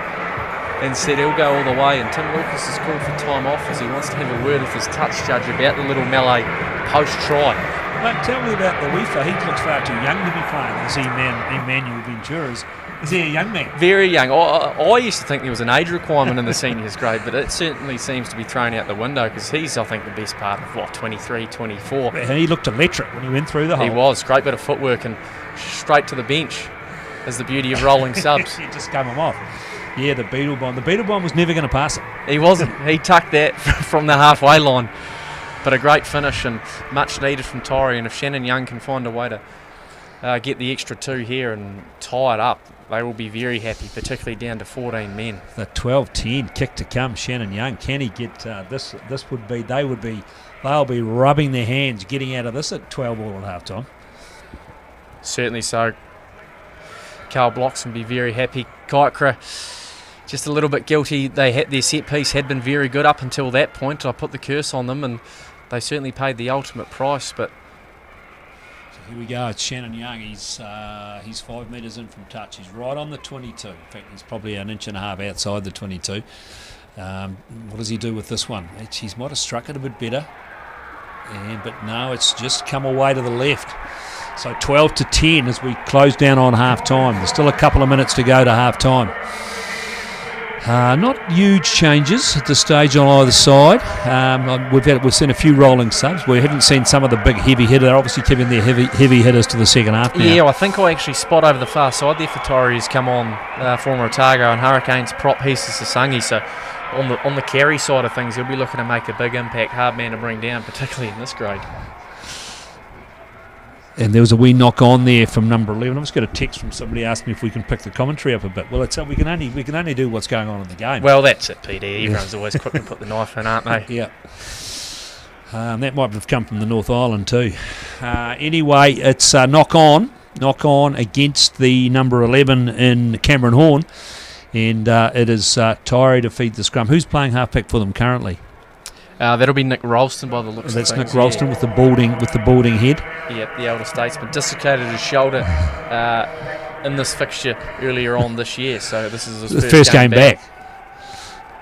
and said he'll go all the way. And Tim Lucas has called for time off as he wants to have a word with his touch judge about the little melee post-try. Mate, tell me about the Weefer. He looks far too young to be playing as Emmanuel Ventura. Is he a young man? Very young. I used to think there was an age requirement in the seniors grade, but it certainly seems to be thrown out the window because he's, I think, the best part of, 23, 24. And he looked electric when he went through the hole. He was. Great bit of footwork and straight to the bench is the beauty of rolling subs. He just came him off. Yeah, the Beetle Bomb. The Beetle Bomb was never going to pass it. He wasn't. He tucked that from the halfway line. But a great finish and much needed from Taieri. And if Shannon Young can find a way to get the extra 2 here and tie it up, they will be very happy, particularly down to 14 men. The 12-10 kick to come, Shannon Young. Can he get this? They'll be rubbing their hands getting out of this at 12 all at half time. Certainly so. Carl Bloxham be very happy. Kiker just a little bit guilty. Their set piece had been very good up until that point. I put the curse on them and they certainly paid the ultimate price, but here we go. It's Shannon Young. He's 5 metres in from touch. He's right on the 22. In fact, he's probably an inch and a half outside the 22. What does he do with this one? He might have struck it a bit better, but no, it's just come away to the left. So 12-10 as we close down on half time. There's still a couple of minutes to go to half time. Not huge changes at this stage on either side. We've seen a few rolling subs. We haven't seen some of the big heavy hitters. They're obviously keeping their heavy hitters to the second half now. Yeah, I think I actually spot over the far side there for Taieri who's come on, former Otago and Hurricanes prop Hisa Sasangi. So on the carry side of things, he'll be looking to make a big impact, hard man to bring down, particularly in this grade. And there was a wee knock on there from number 11. I just got a text from somebody asking me if we can pick the commentary up a bit. Well, we can only do what's going on in the game. Well, that's it, PD. Everyone's always quick to put the knife in, aren't they? Yeah. That might have come from the North Island too. Anyway, it's knock on against the number 11 in Cameron Horn, and it is Taieri to feed the scrum. Who's playing halfback for them currently? That'll be Nick Ralston by the looks of things. That's Nick Ralston with the balding head. Yep, the elder statesman dislocated his shoulder in this fixture earlier on this year, so this is his first game back.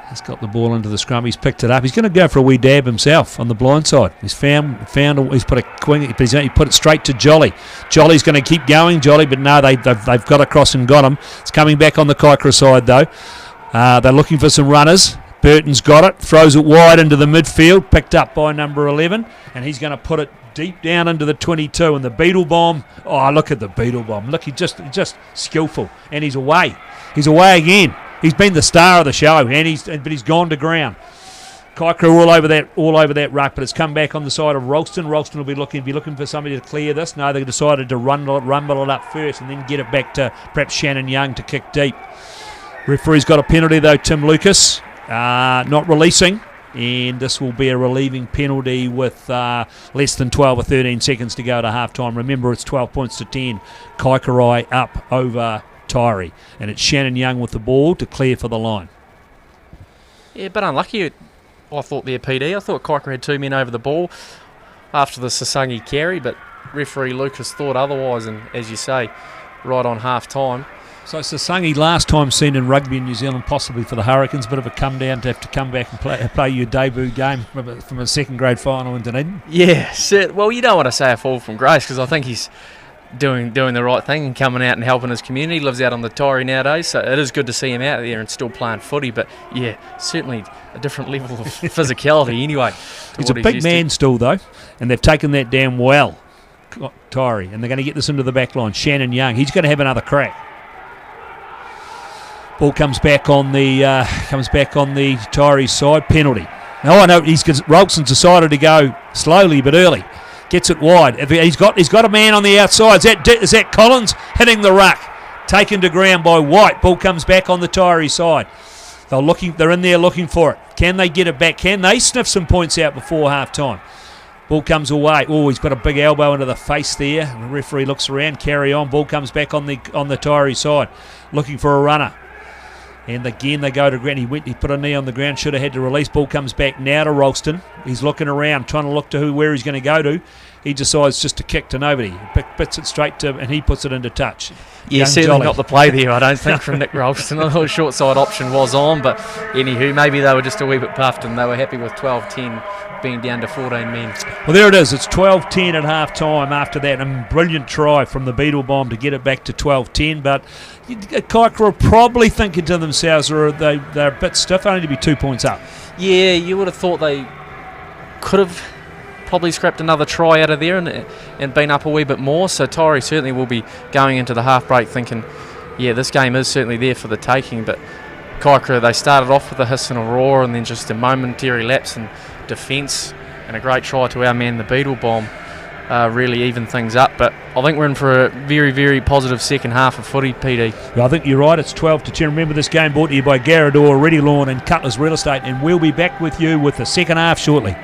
He's got the ball into the scrum. He's picked it up. He's going to go for a wee dab himself on the blind side. He's he's put a queen. He put it straight to Jolly. Jolly's going to keep going, But no, they've got across and got him. It's coming back on the Kiker side though. They're looking for some runners. Burton's got it, throws it wide into the midfield, picked up by number 11, and he's going to put it deep down into the 22. And the Beetle Bomb, look at the Beetle Bomb. Look, he's just skillful, and he's away. He's away again. He's been the star of the show, but he's gone to ground. Kiker all over that ruck, but it's come back on the side of Ralston. Ralston will be looking for somebody to clear this. No, they decided to rumble it up first and then get it back to perhaps Shannon Young to kick deep. Referee's got a penalty though, Tim Lucas. Not releasing. and this will be a relieving penalty with less than 12 or 13 seconds to go to half-time. Remember, it's 12 points to 10. Kaikorai up over Taieri, and it's Shannon Young with the ball to clear for the line. Yeah, but unlucky, I thought there, PD. I thought Kiker had 2 men over the ball after the Sasangi carry, but referee Lucas thought otherwise, and as you say, right on half-time. So Sasangi, last time seen in rugby in New Zealand, possibly for the Hurricanes, bit of a come down to have to come back and play your debut game from a second grade final in Dunedin. Yeah, well, you don't want to say a fall from grace, because I think he's doing the right thing and coming out and helping his community. He lives out on the Taieri nowadays, so it is good to see him out there and still playing footy, but yeah, certainly a different level of physicality anyway. He's a big man still though, and they've taken that down well, Taieri, and they're going to get this into the back line. Shannon Young, he's going to have another crack. Ball comes back on the Taieri side. Penalty. Now I know Rolson's decided to go slowly but early. Gets it wide. He's got a man on the outside. Is that Collins hitting the ruck? Taken to ground by White. Ball comes back on the Taieri side. They're in there looking for it. Can they get it back? Can they sniff some points out before half time? Ball comes away. Oh, he's got a big elbow into the face there. And the referee looks around. Carry on. Ball comes back on the Taieri side, looking for a runner. And again they go to ground. He put a knee on the ground, should have had to release. Ball comes back now to Ralston. He's looking around, trying to look to where he's going to go to. He decides just to kick to nobody. Puts it straight to, and he puts it into touch. Yeah, certainly not the play there, I don't think, from Nick Ralston. I thought the short side option was on, but anywho, maybe they were just a wee bit puffed and they were happy with 12-10 being down to 14 men. Well, there it is. It's 12-10 at half time after that. A brilliant try from the Beetle Bomb to get it back to 12-10, but Kiker are probably thinking to themselves they're a bit stiff, only to be 2 points up. Yeah, you would have thought they could have probably scrapped another try out of there and been up a wee bit more, so Taieri certainly will be going into the half break thinking, yeah, this game is certainly there for the taking, but Kiker, they started off with a hiss and a roar and then just a momentary lapse in defence and a great try to our man the Beetle Bomb really even things up, but I think we're in for a very, very positive second half of footy, PD. I think you're right, it's 12-10. Remember, this game brought to you by Garador, Ready Lawn and Cutlers Real Estate, and we'll be back with you with the second half shortly.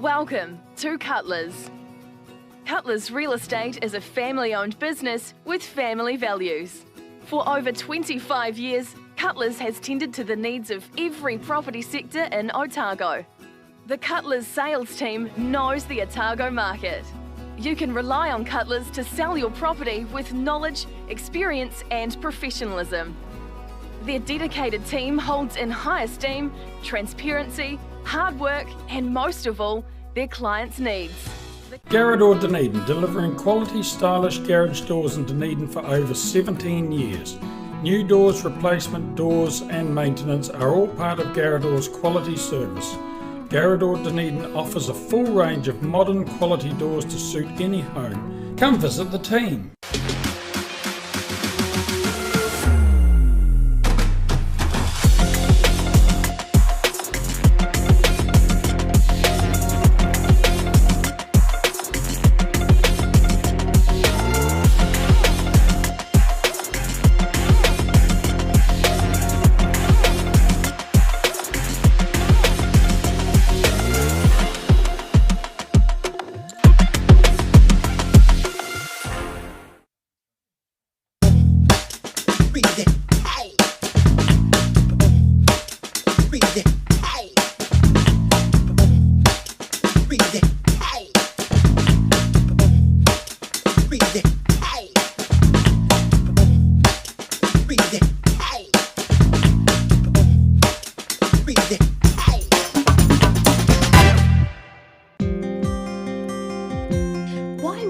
Welcome to Cutlers. Cutlers Real Estate is a family-owned business with family values. For over 25 years, Cutlers has tended to the needs of every property sector in Otago. The Cutlers sales team knows the Otago market. You can rely on Cutlers to sell your property with knowledge, experience and professionalism. Their dedicated team holds in high esteem, transparency, hard work and most of all, their clients' needs. Garador Dunedin, delivering quality, stylish garage doors in Dunedin for over 17 years. New doors, replacement doors and maintenance are all part of Garador's quality service. Garador Dunedin offers a full range of modern quality doors to suit any home. Come visit the team.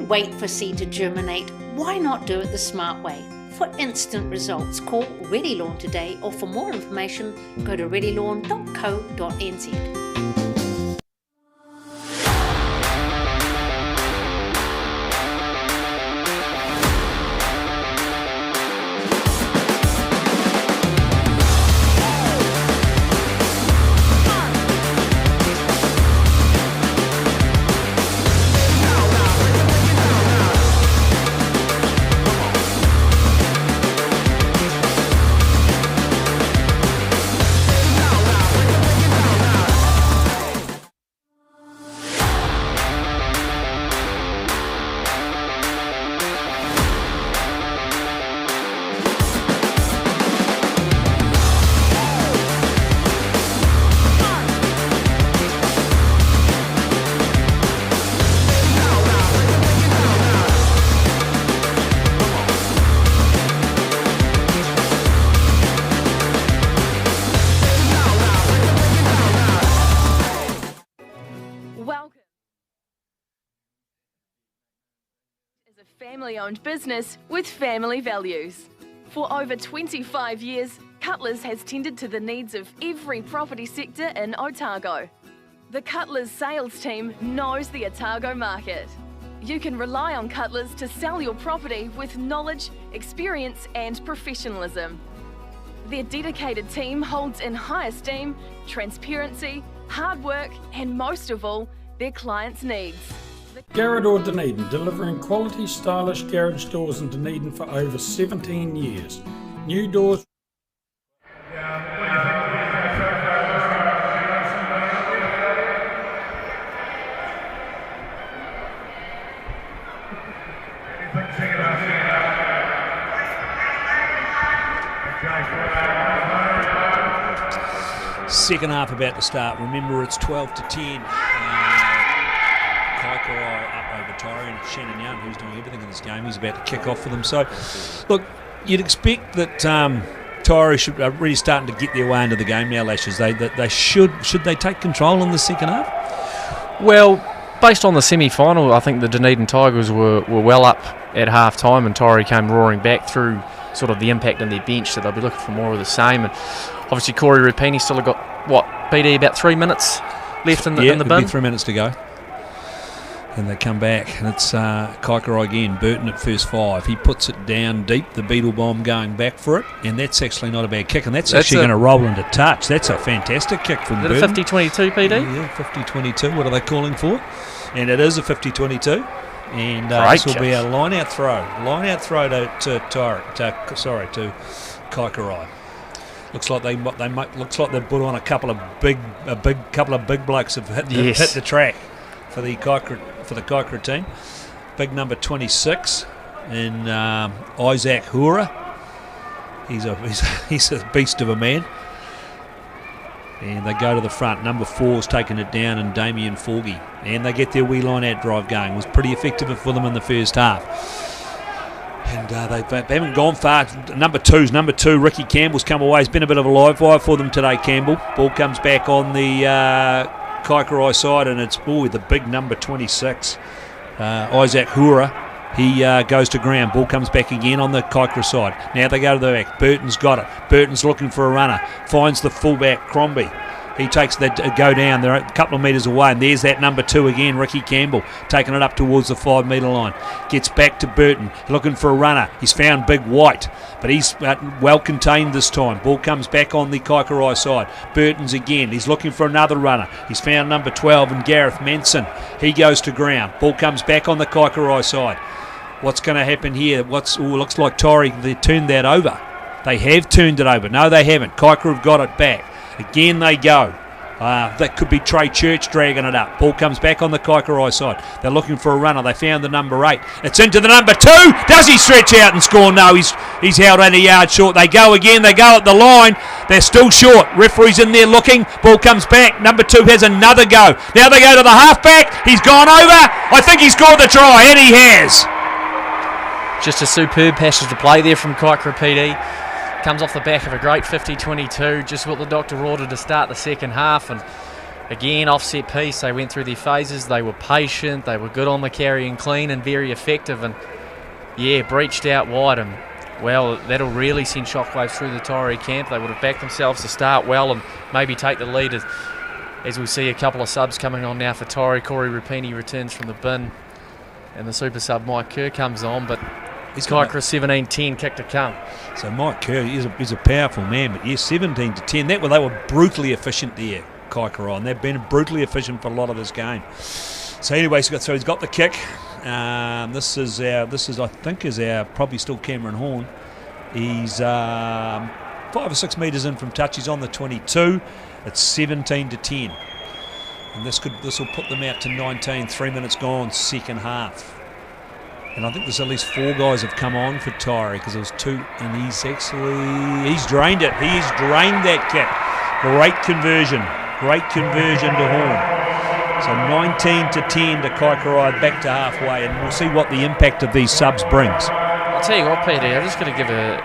wait for seed to germinate. Why not do it the smart way? For instant results, call Ready Lawn today, or for more information, go to readylawn.co.nz. Family-owned business with family values. For over 25 years, Cutlers has tended to the needs of every property sector in Otago. The Cutlers sales team knows the Otago market. You can rely on Cutlers to sell your property with knowledge, experience and professionalism. Their dedicated team holds in high esteem transparency, hard work and most of all, their clients' needs. Garador Dunedin, delivering quality, stylish garage doors in Dunedin for over 17 years. New doors. Second half about to start. Remember, it's 12-10. Kaikorai up over Taieri, and it's Shannon Young who's doing everything in this game. He's about to kick off for them. So, look, you'd expect that Taieri should really starting to get their way into the game now, Lashes. They should they take control in the second half? Well, based on the semi-final, I think the Dunedin Tigers were well up at half-time, and Taieri came roaring back through sort of the impact in their bench, so they'll be looking for more of the same. And obviously Corey Rapini still got, BD, about 3 minutes left in the bin? Yeah, 3 minutes to go. And they come back, and it's Kiker again. Burton at first 5. He puts it down deep, the Beetle Bomb going back for it, and that's actually not a bad kick, and that's actually going to roll into touch. That's a fantastic kick from Burton. Is it a 50-22, PD? Yeah, 50-22. What are they calling for? And it is a 50-22. And this will be a line-out throw. Line-out throw to Kaikorai. Looks like they've put on a couple of big blokes have hit the track for the Kaikorai team. Big number 26 in Isaac Hura. He's a beast of a man. And they go to the front. Number 4's taking it down, and Damien Forgy. And they get their wee line-out drive going. It was pretty effective for them in the first half. And they haven't gone far. Number 2, Ricky Campbell's come away. It's been a bit of a live wire for them today, Campbell. Ball comes back on the Kaikorai side, and it's the big number 26, Isaac Hura. He goes to ground. Ball comes back again on the Kaikorai side. Now they go to the back. Burton's got it. Burton's looking for a runner. Finds the fullback, Crombie. He takes the go down. They're a couple of metres away, and there's that number 2 again, Ricky Campbell, taking it up towards the 5 metre line. Gets back to Burton, looking for a runner. He's found Big White, but he's well contained this time. Ball comes back on the Kaikorai side. Burton's again. He's looking for another runner. He's found number 12 and Gareth Manson. He goes to ground. Ball comes back on the Kaikorai side. What's going to happen here? Looks like Taieri, they turned that over. They have turned it over. No, they haven't. Kiker have got it back. Again they go. That could be Trey Church dragging it up. Ball comes back on the Kaikorai side. They're looking for a runner. They found the number 8. It's into the number 2. Does he stretch out and score? No, he's held only a yard short. They go again. They go at the line. They're still short. Referee's in there looking. Ball comes back. Number 2 has another go. Now they go to the halfback. He's gone over. I think he scored the try, and he has. Just a superb passage to play there from Kaikorai PD. Comes off the back of a great 50-22, just what the doctor ordered to start the second half, and Again, offset piece, they went through their phases, they were patient, they were good on the carry and clean and very effective, and yeah, breached out wide, and well, that'll really send shockwaves through the Taieri camp. They would have backed themselves to start well and maybe take the lead as we see a couple of subs coming on now for Taieri. Corey Rupini returns from the bin, and the super sub Mike Kerr comes on, but Kiker 17-10 kick to come. So Mike Kerr is a powerful man, but yes, 17-10. They were brutally efficient there, Kaikorai, and they've been brutally efficient for a lot of this game. So anyway, so he's got the kick. This is I think our probably still Cameron Horn. He's 5 or 6 metres in from touch. He's on the 22. It's 17-10, and this will put them out to 19. 3 minutes gone, second half. And I think there's at least 4 guys have come on for Taieri, because there was 2, and he's drained it. He's drained that kick. Great conversion to Horn. So 19-10 to Kaikorai, back to halfway, and we'll see what the impact of these subs brings. I'll tell you what, Peter, I'm just going to give a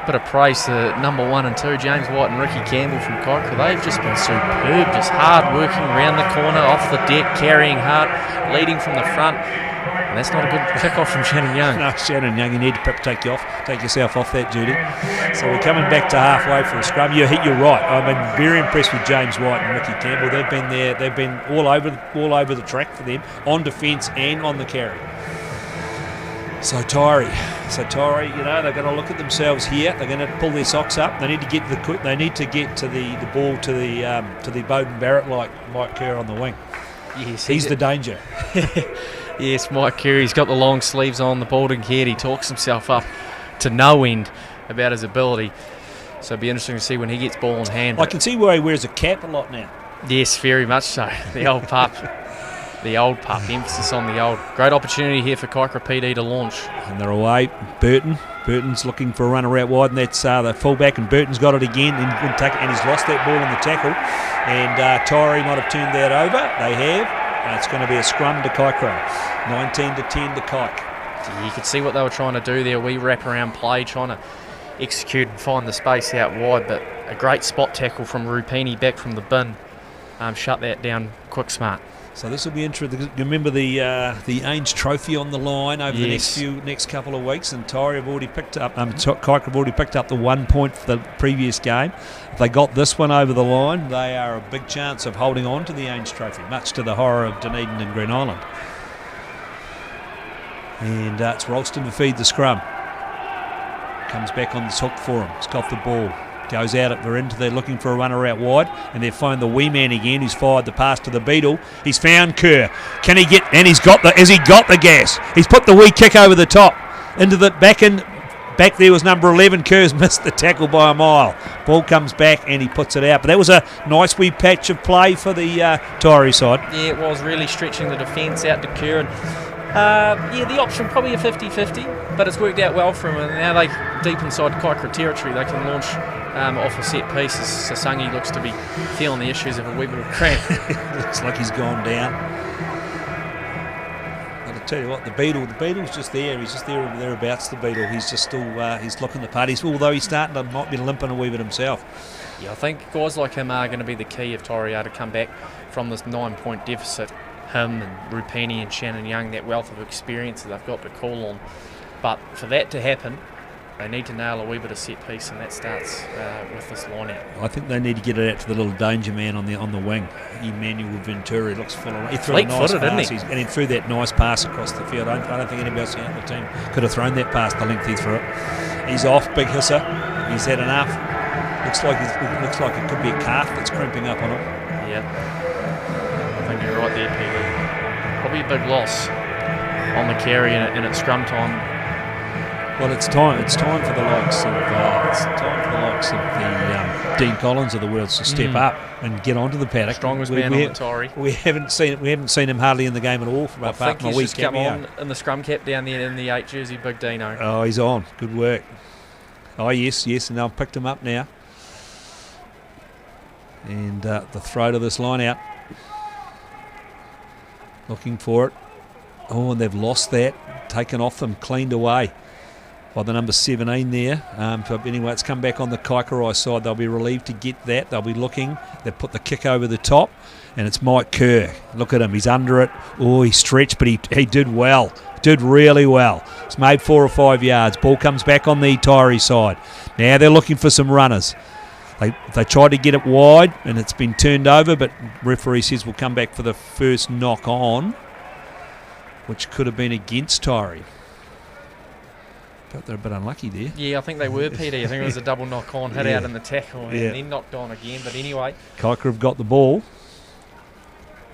bit of praise to number 1 and 2, James White and Ricky Campbell from Kiker. They've just been superb, just hard working around the corner, off the deck, carrying hard, leading from the front. And that's not a good kick-off from Shannon Young. No, Shannon Young, you need to take yourself off that duty. So we're coming back to halfway for a scrum. You're right. I've been very impressed with James White and Ricky Campbell. They've been there. They've been all over the track for them, on defence and on the carry. So Taieri, they're going to look at themselves here. They're going to pull their socks up. They need to get to the ball to the Bowden Barrett like Mike Kerr on the wing. Yes, he's the danger. Yes, Mike Kerr, he's got the long sleeves on, the balding head. He talks himself up to no end about his ability. So it'll be interesting to see when he gets ball in hand. I can see why he wears a cap a lot now. Yes, very much so. The old pup. The old pup. Emphasis on the old. Great opportunity here for Kiker PD to launch. And they're away. Burton's looking for a runner out wide, and that's the fullback, and Burton's got it again, and he's lost that ball in the tackle. And Taieri might have turned that over. They have. It's going to be a scrum to Kaikorai. 19-10 to Kike. You could see what they were trying to do there. We wrap around play, trying to execute and find the space out wide, but a great spot tackle from Rupini back from the bin. Shut that down quick smart. So this will be interesting. You remember the Ainge Trophy on the line over the next couple of weeks, and Taieri have already picked up. Kiker have already picked up the 1 point for the previous game. If they got this one over the line, they are a big chance of holding on to the Ainge Trophy, much to the horror of Dunedin and Green Island. And it's Ralston to feed the scrum. Comes back on the hook for him. He's got the ball. Goes out at they're looking for a runner out wide, and they've found the wee man again who's fired the pass to the Beetle. He's found Kerr. Can he get, and has he got the gas? He's put the wee kick over the top into the back there was number 11. Kerr's missed the tackle by a mile. Ball comes back and he puts it out, but that was a nice wee patch of play for the Taieri side. Yeah, it was really stretching the defence out to Kerr, and the option probably a 50-50, but it's worked out well for him, and now they deep inside Kiker territory. They can launch off a set piece. Sasangi looks to be feeling the issues of a wee bit of cramp. Looks like he's gone down. But I tell you what, the Beetle's just there. He's just there or thereabouts. The Beetle. He's just still he's looking the part. Although he's starting to might be limping a wee bit himself. Yeah, I think guys like him are going to be the key if Taieri are to come back from this 9-point deficit. Him and Rupini and Shannon Young, that wealth of experience that they've got to call on. But for that to happen, they need to nail a wee bit of set piece, and that starts with this line out. I think they need to get it out to the little danger man on the wing. Emmanuel Ventura looks full of. He threw a nice pass, and he threw that nice pass across the field. I don't think anybody else on the team could have thrown that pass the length he threw it. He's off, big hisser. He's had enough. Looks like it could be a calf that's crimping up on him. Yeah, I think you're right there, Peter. Probably a big loss on the carry, and it's scrum time. Well, it's time for the likes of the Dean Collins of the world to step up and get onto the paddock. Strongest man on the Taieri. We haven't seen him hardly in the game at all from apart from a week come on in the scrum cap down there in the 8 jersey, Big Dino. Oh, he's on. Good work. Oh yes, and I've picked him up now. And the throw to this line out. Looking for it. Oh, and they've lost that. Taken off them, cleaned away. by the number 17 there. But anyway, it's come back on the Kaikorai side. They'll be relieved to get that. They'll be looking. They've put the kick over the top, and it's Mike Kerr. Look at him. He's under it. Oh, he stretched, but he did well. Did really well. It's made 4 or 5 yards. Ball comes back on the Taieri side. Now they're looking for some runners. They tried to get it wide, and it's been turned over, but referee says we'll come back for the first knock on, which could have been against Taieri. But they're a bit unlucky there. Yeah, I think they were, PD. I think it was a double knock on, hit out in the tackle, and then knocked on again. But anyway, Kiker have got the ball,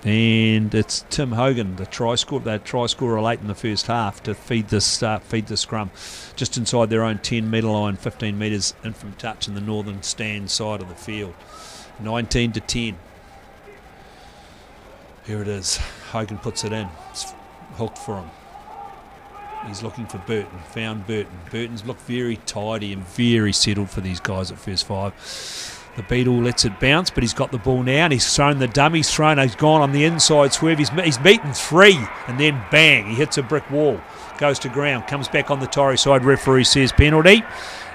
and it's Tim Hogan, the try scorer late in the first half to feed the scrum, just inside their own 10-metre line, 15 metres in from touch in the northern stand side of the field. 19-10. Here it is. Hogan puts it in. It's hooked for him. He's looking for Burton. Found Burton. Burton's looked very tidy and very settled for these guys at first 5. The Beetle lets it bounce, but he's got the ball now, and he's thrown the dummy. He's gone on the inside swerve. He's beaten 3, and then bang, he hits a brick wall. Goes to ground, comes back on the Taieri side. Referee says penalty,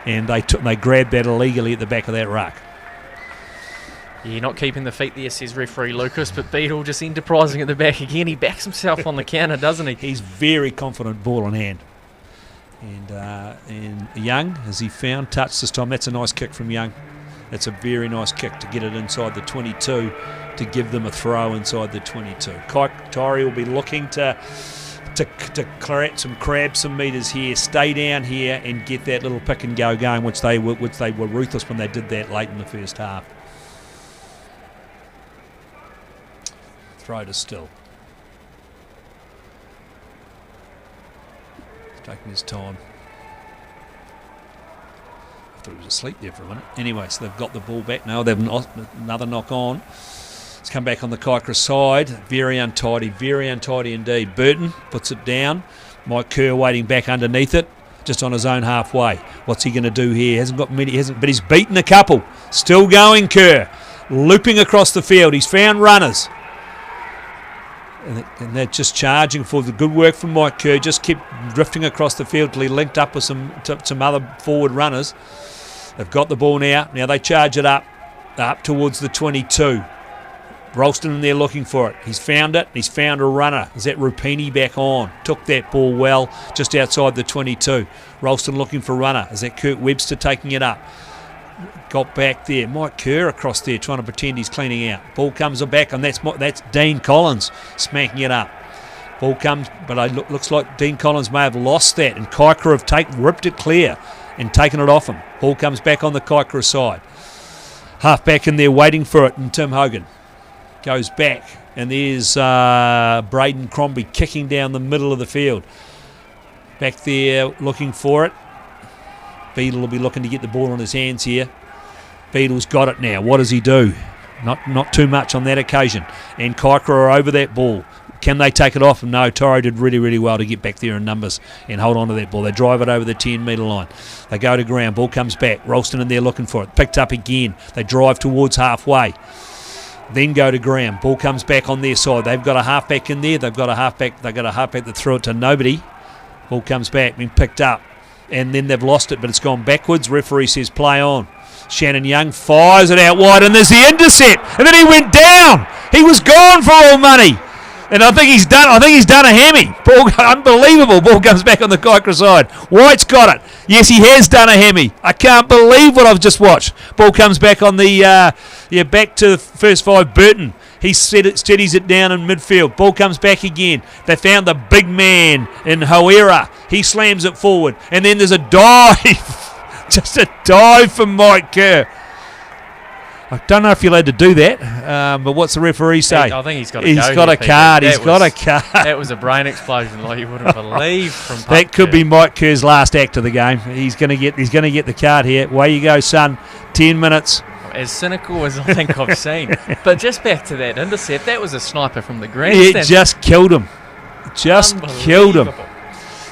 and they grabbed that illegally at the back of that ruck. Yeah, not keeping the feet there, says referee Lucas, but Beetle just enterprising at the back again. He backs himself on the counter, doesn't he? He's very confident, ball in hand. And Young, has he found touch this time? That's a nice kick from Young. That's a very nice kick to get it inside the 22 to give them a throw inside the 22. Taieri will be looking to grab some metres here, stay down here and get that little pick and go going, which they were ruthless when they did that late in the first half. Throw to Still. He's taking his time. I thought he was asleep there for a minute. Anyway, so they've got the ball back now. They've another knock on. It's come back on the Kiker side. Very untidy indeed. Burton puts it down. Mike Kerr waiting back underneath it, just on his own halfway. What's he going to do here? Hasn't got many, but he's beaten a couple. Still going, Kerr. Looping across the field. He's found runners. And they're just charging for the good work from Mike Kerr. Just kept drifting across the field till he linked up with some other forward runners. They've got the ball now. Now they charge it up towards the 22. Ralston in there looking for it. He's found it. He's found a runner. Is that Rupini back on? Took that ball well just outside the 22. Ralston looking for a runner. Is that Kurt Webster taking it up? Got back there. Mike Kerr across there trying to pretend he's cleaning out. Ball comes back, and that's Dean Collins smacking it up. Ball comes, but it looks like Dean Collins may have lost that, and Kiker have ripped it clear and taken it off him. Ball comes back on the Kiker side. Half back in there waiting for it, and Tim Hogan goes back, and there's Braden Crombie kicking down the middle of the field. Back there looking for it. Beetle will be looking to get the ball in his hands here. Beetle's got it now. What does he do? Not too much on that occasion. And Kiker are over that ball. Can they take it off? No, Taieri did really, really well to get back there in numbers and hold on to that ball. They drive it over the 10-metre line. They go to ground. Ball comes back. Ralston in there looking for it. Picked up again. They drive towards halfway. Then go to ground. Ball comes back on their side. They've got a halfback in there. They've got a halfback that threw it to nobody. Ball comes back, been picked up. And then they've lost it, but it's gone backwards. Referee says play on. Shannon Young fires it out wide, and there's the intercept. And then he went down. He was gone for all money. And I think he's done a hammy. Ball, unbelievable. Ball comes back on the Kiker side. White's got it. Yes, he has done a hammy. I can't believe what I've just watched. Ball comes back on the back to the first 5. Burton. He steadies it down in midfield. Ball comes back again. They found the big man in Hoera. He slams it forward. And then there's a dive. Just a dive from Mike Kerr. I don't know if you're allowed to do that, but what's the referee say? I think he's got a card. He's got a card. That was a brain explosion like you wouldn't believe from Puck That could Kerr. be Mike Kerr's last act of the game. He's going to get the card here. Away you go, son. 10 minutes. As cynical as I think I've seen. But just back to that intercept, that was a sniper from the grandstand. It just killed him. Just killed him.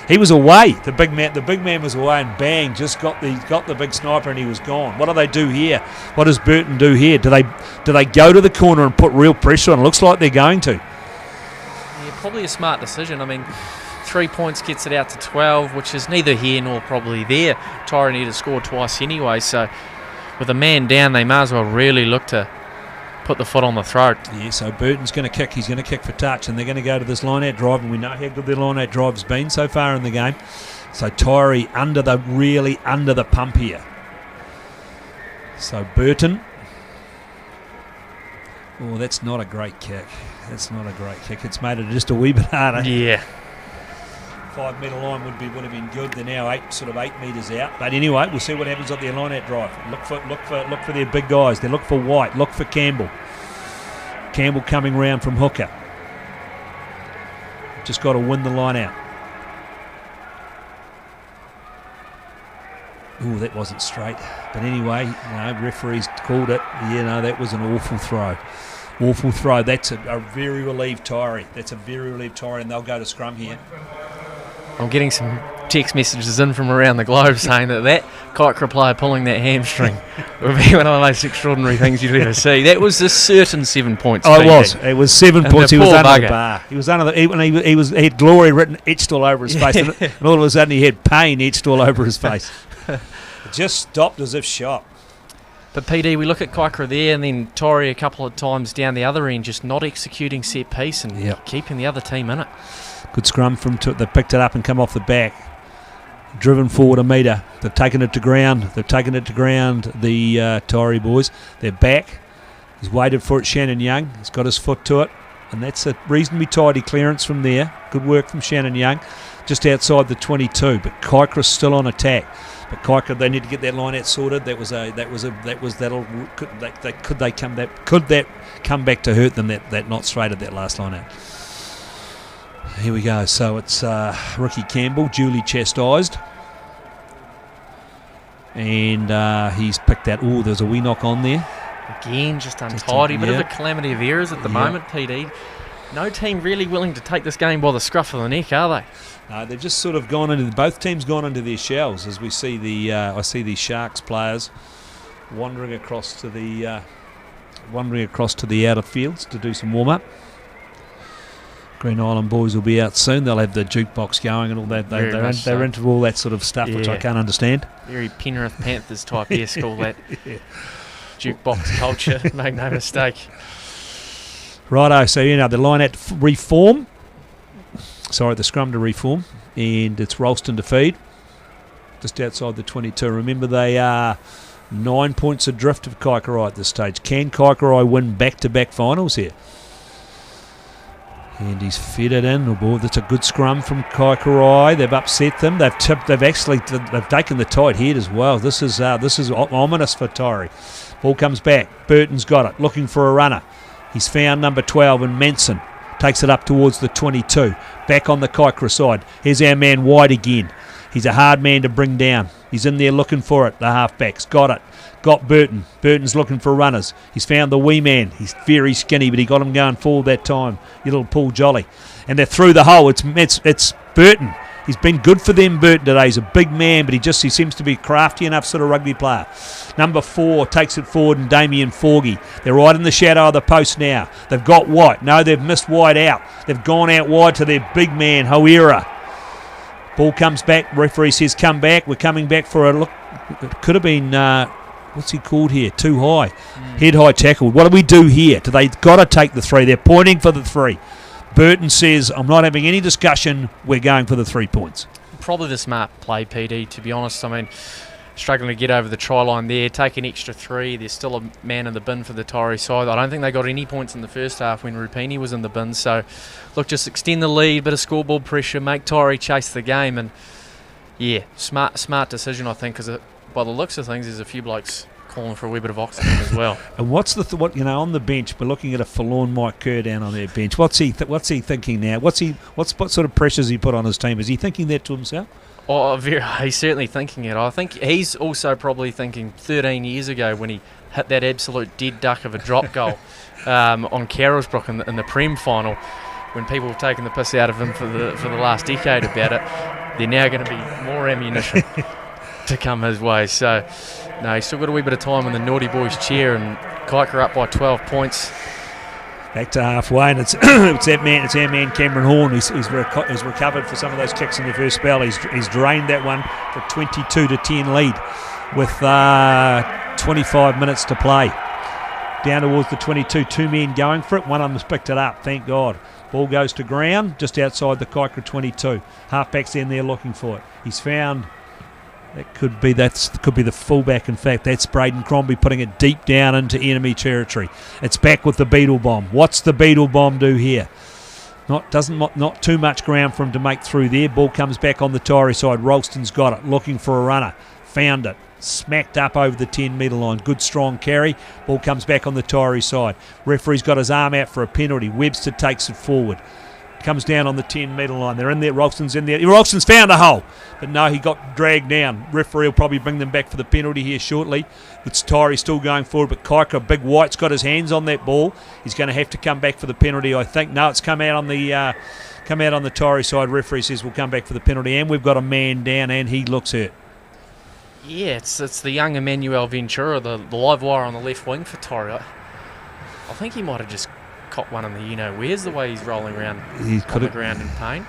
He was away. The big man was away, and bang, just got the big sniper, and he was gone. What do they do here? What does Burton do here? Do they go to the corner and put real pressure on? It looks like they're going to. Yeah, probably a smart decision. I mean, 3 points gets it out to 12, which is neither here nor probably there. Taieri need to score twice anyway, so with a man down, they may as well really look to put the foot on the throat. Yeah, so Burton's going to kick. He's going to kick for touch, and they're going to go to this line-out drive, and we know how good their line-out drive's been so far in the game. So Taieri really under the pump here. So Burton. Oh, that's not a great kick. That's not a great kick. It's made it just a wee bit harder. Yeah. 5 metre line would have been good. They're now 8 metres out. But anyway, we'll see what happens on their line-out drive. Look for their big guys. They look for White. Look for Campbell. Campbell coming round from hooker. Just got to win the line out. Oh, that wasn't straight. But anyway, referees called it. That was an awful throw. Awful throw. That's a very relieved Taieri. And they'll go to scrum here. I'm getting some text messages in from around the globe saying that Kiker player pulling that hamstring would be one of the most extraordinary things you'd ever see. That was a certain 7 points. Oh, it was 7 points. He was under the bar. He was under he had glory etched all over his face, and all of a sudden he had pain etched all over his face. It just stopped as if shot. But PD, we look at Kiker there, and then Taieri a couple of times down the other end, just not executing set piece and keeping the other team in it. Good scrum from they picked it up and come off the back. Driven forward a metre. They've taken it to ground. The Taieri boys. They're back. He's waited for it, Shannon Young. He's got his foot to it. And that's a reasonably tidy clearance from there. Good work from Shannon Young. Just outside the 22. But Kiker's still on attack. But Kiker, they need to get that line out sorted. Could that come back to hurt them? That not straight at that last line out. Here we go. So it's Ricky Campbell, duly chastised. And he's picked that. Oh, there's a wee knock on there. Again, just untidy. Bit of a calamity of errors at the moment, PD. No team really willing to take this game by the scruff of the neck, are they? No, they've just sort of gone into both teams gone into their shells as we see I see these Sharks players wandering across to the outer fields to do some warm up. Green Island boys will be out soon. They'll have the jukebox going and all that. They're into all that sort of stuff, which I can't understand. Very Penrith Panthers type-esque, all that jukebox culture, make no mistake. Righto, so the line at reform. Sorry, the scrum to reform. And it's Ralston to feed. Just outside the 22. Remember, they are 9 points adrift of Kaikorai at this stage. Can Kaikorai win back-to-back finals here? And he's fed it in. Oh boy, that's a good scrum from Kaikorai. They've upset them. They've taken the tight head as well. This is ominous for Taieri. Ball comes back. Burton's got it. Looking for a runner. He's found number 12 and Manson. Takes it up towards the 22. Back on the Kiker side. Here's our man White again. He's a hard man to bring down. He's in there looking for it. The halfback's got it. Got Burton. Burton's looking for runners. He's found the wee man. He's very skinny, but he got him going forward that time. Your little Paul Jolly. And they're through the hole. It's Burton. He's been good for them, Burton, today. He's a big man, but he seems to be a crafty enough sort of rugby player. Number 4 takes it forward, and Damien Forgy. They're right in the shadow of the post now. They've got White. No, they've missed White out. They've gone out wide to their big man, Hoera. Ball comes back. Referee says, come back. We're coming back for a look. It could have been... what's he called here? Too high. Head high tackled. What do we do here? Do they got to take the 3? They're pointing for the 3. Burton says, I'm not having any discussion. We're going for the 3 points. Probably the smart play, PD, to be honest. I mean, struggling to get over the try line there. Take an extra 3. There's still a man in the bin for the Taieri side. I don't think they got any points in the first half when Rupini was in the bin. So, look, just extend the lead, bit of scoreboard pressure, make Taieri chase the game. And, yeah, smart decision, I think, because by the looks of things, there's a few blokes calling for a wee bit of oxygen as well. And what's on the bench? We're looking at a forlorn Mike Kerr down on their bench. What's he thinking now? What sort of pressures he put on his team? Is he thinking that to himself? Oh, he's certainly thinking it. I think he's also probably thinking 13 years ago when he hit that absolute dead duck of a drop goal on Carrollsbrook in the Prem final, when people have taken the piss out of him for the last decade about it. They're now going to be more ammunition to come his way. So, no, he's still got a wee bit of time in the naughty boys chair, and Kiker up by 12 points. Back to halfway, and it's it's our man Cameron Horn. He's recovered for some of those kicks in the first spell. He's drained that one for 22-10 lead with 25 minutes to play. Down towards the 22, 2 men going for it. One of them's picked it up, thank God. Ball goes to ground just outside the Kaikorai 22. Halfback's in there looking for it. He's found. That could be the fullback. In fact, that's Braden Crombie putting it deep down into enemy territory. It's back with the Beetle Bomb. What's the Beetle Bomb do here? Not too much ground for him to make through there. Ball comes back on the Taieri side. Ralston's got it, looking for a runner. Found it. Smacked up over the 10-metre line. Good strong carry. Ball comes back on the Taieri side. Referee's got his arm out for a penalty. Webster takes it forward. Comes down on the 10-metre line. They're in there. Ralston's in there. Ralston's found a hole. But no, he got dragged down. Referee will probably bring them back for the penalty here shortly. It's Taieri still going forward, but Kiker, Big White's got his hands on that ball. He's going to have to come back for the penalty, I think. No, it's come out on the Taieri side. Referee says we'll come back for the penalty, and we've got a man down, and he looks hurt. Yeah, it's the young Emmanuel Ventura, the live wire on the left wing for Taieri. I think he might have just caught one in the where's the way he's rolling around on the ground in pain.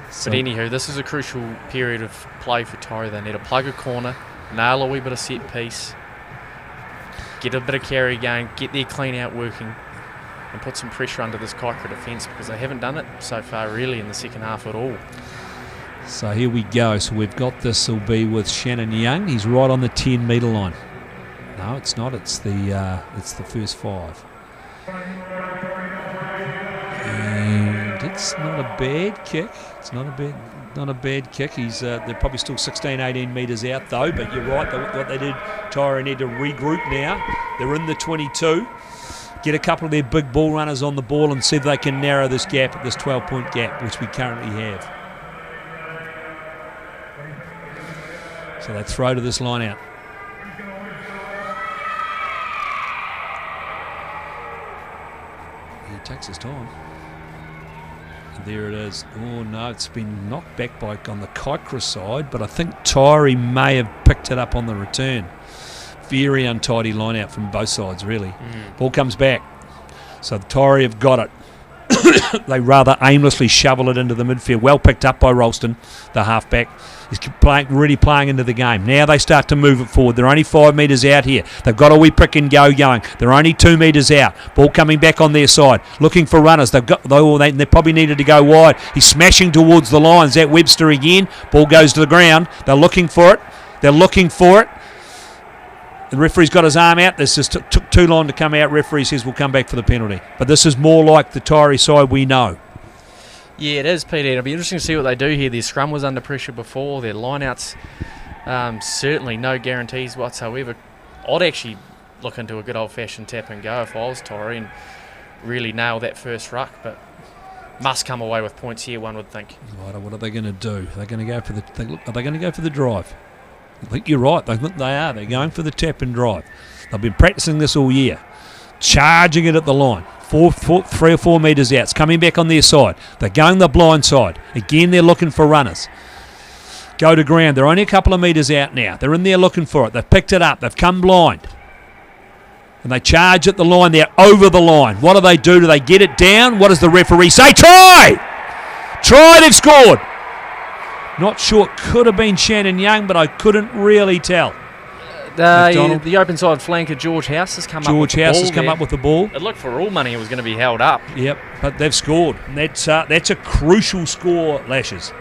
But anywho, this is a crucial period of play for Taieri. They need to plug a corner, nail a wee bit of set piece, get a bit of carry going, get their clean out working, and put some pressure under this Kaikorai defence, because they haven't done it so far really in the second half at all. So here we go. So we've got this will be with Shannon Young. He's right on the 10-metre line. No, it's not. It's the first 5. And it's not a bad kick. It's not a bad kick. They're probably still 16, 18 metres out though. But you're right. What they did, Taieri need to regroup now. They're in the 22. Get a couple of their big ball runners on the ball and see if they can narrow this gap, this 12-point gap, which we currently have. So they throw to this line out. He takes his time. And there it is. Oh no, it's been knocked back on the Kaikorai side, but I think Taieri may have picked it up on the return. Very untidy line out from both sides, really. Ball comes back. So the Taieri have got it. They rather aimlessly shovel it into the midfield. Well picked up by Ralston, the halfback. He's really playing into the game. Now they start to move it forward. They're only 5 metres out here. They've got a wee prick and go going. They're only 2 metres out. Ball coming back on their side. Looking for runners. They probably needed to go wide. He's smashing towards the lines. That Webster again. Ball goes to the ground. They're looking for it. The referee's got his arm out. This just took too long to come out. Referee says we'll come back for the penalty. But this is more like the Taieri side we know. Yeah, it is, Peter. It'll be interesting to see what they do here. Their scrum was under pressure before. Their lineouts, certainly no guarantees whatsoever. I'd actually look into a good old-fashioned tap and go if I was Taieri and really nail that first ruck. But must come away with points here, one would think. Right, what are they going to do? Are they going to go for the drive? I think you're right. I think they are. They're going for the tap and drive. They've been practicing this all year. Charging it at the line. 3 or 4 metres out. It's coming back on their side. They're going the blind side. Again, they're looking for runners. Go to ground. They're only a couple of metres out now. They're in there looking for it. They've picked it up. They've come blind. And they charge at the line. They're over the line. What do they do? Do they get it down? What does the referee say? Try! Try, they've scored. Not sure. It could have been Shannon Young, but I couldn't really tell. The open side flanker George House has come up with the ball. It looked for all money it was going to be held up. Yep, but they've scored. And that's a crucial score, Lashes.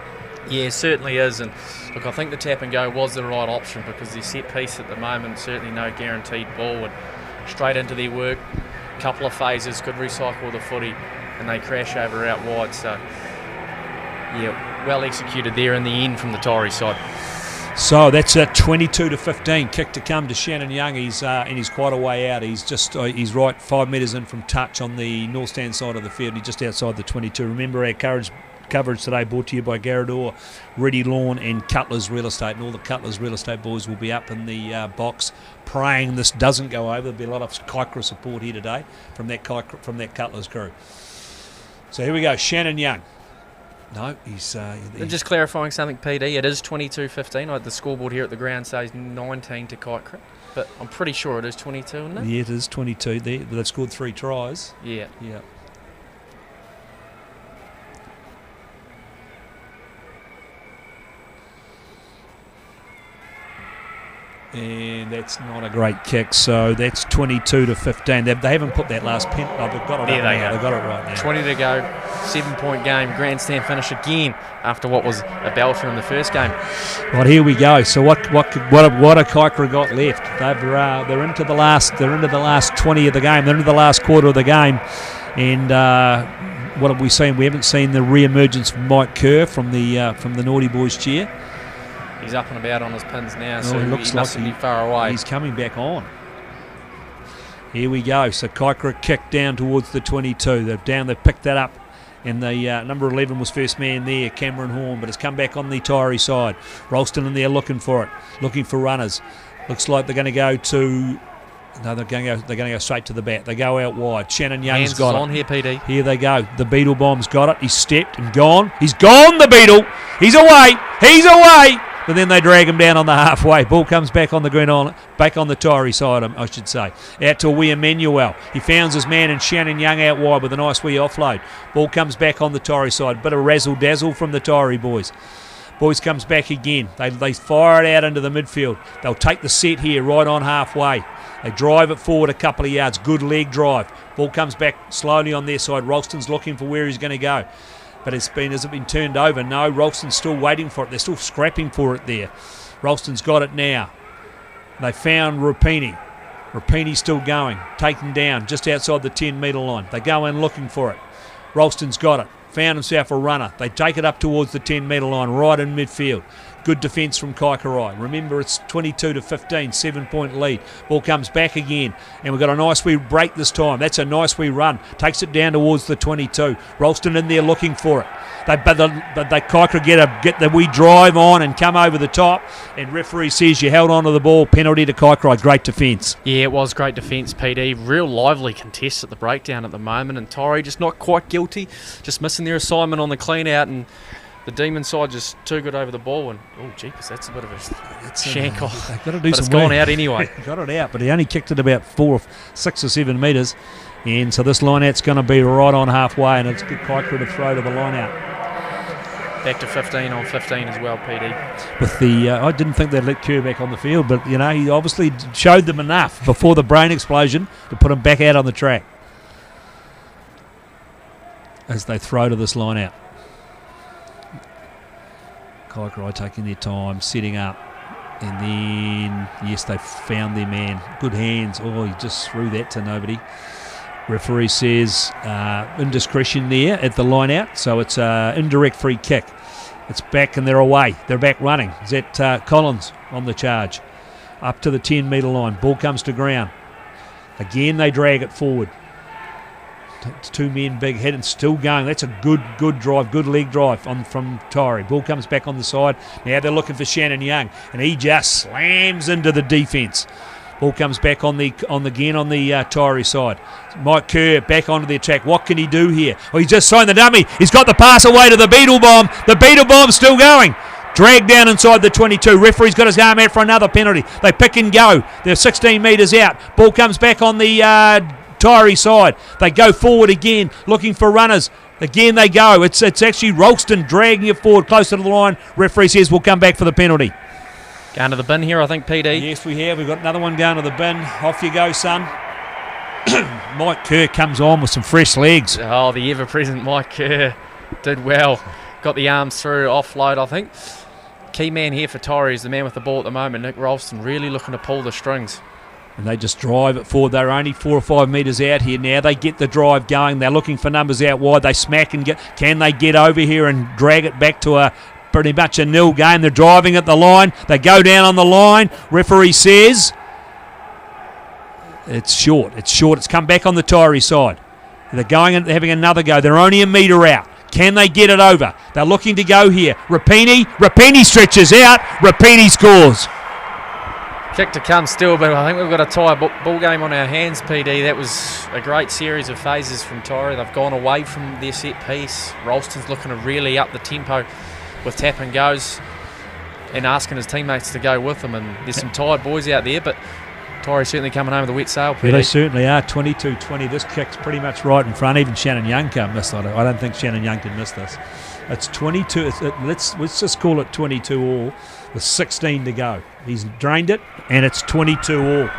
Yeah, it certainly is. And look, I think the tap and go was the right option because their set piece at the moment, certainly no guaranteed ball, and straight into their work. Couple of phases, could recycle the footy, and they crash over out wide. So, yeah, well executed there in the end from the Taieri side. So that's a 22-15 kick to come to Shannon Young. He's quite a way out. He's right 5 metres in from touch on the north stand side of the field. He's just outside the 22. Remember our coverage today brought to you by Garador, Ready Lawn and Cutlers Real Estate, and all the Cutlers Real Estate boys will be up in the box praying this doesn't go over. There'll be a lot of Kaikorai support here today from that Cutlers crew. So here we go, Shannon Young. No, he's... And just clarifying something, PD, it is 22-15. The scoreboard here at the ground says 19 to Kiker, but I'm pretty sure it is 22, isn't it? Yeah, it is 22 there, but they've scored 3 tries. Yeah. Yeah. And that's not a great kick, so that's 22-15. They haven't put that last pin. Oh, they've got it There up they now. go. They've got it right now. 20 to go, 7-point game, grandstand finish again after what was a belter in the first game. Right, here we go. So what a Kiker got left? They're into the last 20 of the game. They're into the last quarter of the game, and what have we seen? We haven't seen the re-emergence of Mike Kerr from the Naughty Boys chair. He's up and about on his pins now, so he he mustn't be far away. He's coming back on. Here we go. So Kiker kicked down towards the 22. They've picked that up. And the number 11 was first man there, Cameron Horn, but it's come back on the Taieri side. Ralston in there looking for it, looking for runners. Looks like they're going to go to... No, they're going to go straight to the bat. They go out wide. Shannon Young's got it. On here, PD. Here they go. The Beetle Bomb's got it. He's stepped and gone. He's gone, the Beetle. He's away. He's away. But then they drag him down on the halfway. Ball comes back on the green island, back on the Taieri side, I should say. Out to Wee Emmanuel. He founds his man and Shannon Young out wide with a nice wee offload. Ball comes back on the Taieri side. Bit of razzle-dazzle from the Taieri boys. Boys comes back again. They fire it out into the midfield. They'll take the set here right on halfway. They drive it forward a couple of yards. Good leg drive. Ball comes back slowly on their side. Ralston's looking for where he's going to go. But has it been turned over? No, Ralston's still waiting for it. They're still scrapping for it there. Ralston's got it now. They found Rapini. Rapini's still going. Taken down just outside the 10-metre line. They go in looking for it. Ralston's got it. Found himself a runner. They take it up towards the 10-metre line, right in midfield. Good defence from Kaikorai. Remember, it's 22-15, 7-point lead. Ball comes back again, and we've got a nice wee break this time. That's a nice wee run. Takes it down towards the 22. Ralston in there looking for it. But Kiker get the wee drive on and come over the top, and referee says you held on to the ball. Penalty to Kiker. Great defence. Yeah, it was great defence, PD. Real lively contest at the breakdown at the moment, and Taieri just not quite guilty, just missing their assignment on the clean out, and the Demon side just too good over the ball, and oh jeepers, that's a bit of a shank off. They've got to do but some it's gone work. out anyway. Got it out, but he only kicked it about 6 or 7 metres, and so this line out's going to be right on halfway, and it's good Kiker to throw to the line out. Back to 15 on 15 as well, PD. With the, I didn't think they'd let Kerr back on the field, but he obviously showed them enough before the brain explosion to put him back out on the track as they throw to this line out. Kaikorai taking their time, setting up, and then, yes, they found their man. Good hands. Oh, he just threw that to nobody. Referee says indiscretion there at the line out, so it's an indirect free kick. It's back and they're away. They're back running. Is that Collins on the charge? Up to the 10-metre line. Ball comes to ground. Again, they drag it forward. It's 2 men big head and still going. That's a good drive, good leg drive from Taieri. Ball comes back on the side. Now they're looking for Shannon Young, and he just slams into the defence. Ball comes back on the Taieri side. Mike Kerr back onto the attack. What can he do here? Well, he's just signed the dummy. He's got the pass away to the Beetle Bomb. The Beetle Bomb's still going. Dragged down inside the 22. Referee's got his arm out for another penalty. They pick and go. They're 16 metres out. Ball comes back on the Taieri side. They go forward again, looking for runners. Again they go. It's actually Ralston dragging it forward closer to the line. Referee says we'll come back for the penalty. Going to the bin here, I think, PD. Yes, we have. We've got another one going to the bin. Off you go, son. Mike Kerr comes on with some fresh legs. Oh, the ever-present Mike Kerr did well. Got the arms through, offload, I think. Key man here for Taieri is the man with the ball at the moment, Nick Ralston, really looking to pull the strings. And they just drive it forward. They're only 4 or 5 metres out here now. They get the drive going. They're looking for numbers out wide. They smack and get. Can they get over here and drag it back to a pretty much a nil game? They're driving at the line. They go down on the line. Referee says it's short. It's short. It's come back on the Taieri side. They're going and having another go. They're only a metre out. Can they get it over? They're looking to go here. Rapini stretches out. Rapini scores. Kick to come still, but I think we've got a tie ball game on our hands, PD. That was a great series of phases from Taieri. They've gone away from their set piece. Ralston's looking to really up the tempo with tap and goes and asking his teammates to go with them. And there's some tired boys out there, but Taieri certainly coming home with a wet sail, PD. Yeah, they certainly are. 22-20. This kick's pretty much right in front. Even Shannon Young can't miss it. I don't think Shannon Young can miss this. It's 22. Let's just call it 22 all with 16 to go. He's drained it, and it's 22 all.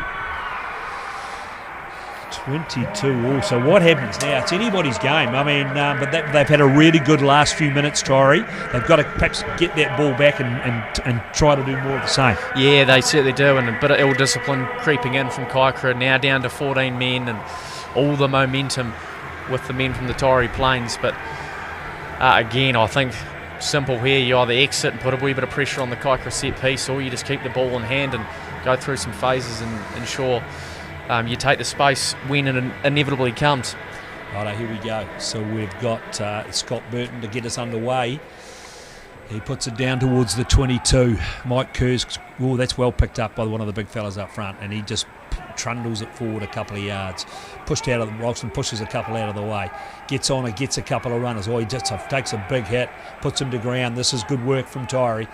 22 all. So what happens now? It's anybody's game. I mean, but they've had a really good last few minutes, Taieri. They've got to perhaps get that ball back and try to do more of the same. Yeah, they certainly do, and a bit of ill discipline creeping in from Kaikorai, now down to 14 men, and all the momentum with the men from the Taieri Plains. But again, I think simple here. You either exit and put a wee bit of pressure on the Kaikorai set piece, or you just keep the ball in hand and go through some phases and ensure you take the space when it inevitably comes. Righto, here we go. So we've got Scott Burton to get us underway. He puts it down towards the 22. Mike Kerr's, that's well picked up by one of the big fellas up front, and he just trundles it forward a couple of yards. Pushed out of the Ralston, pushes a couple out of the way. Gets on it, gets a couple of runners. He just takes a big hit, puts him to ground. This is good work from Taieri.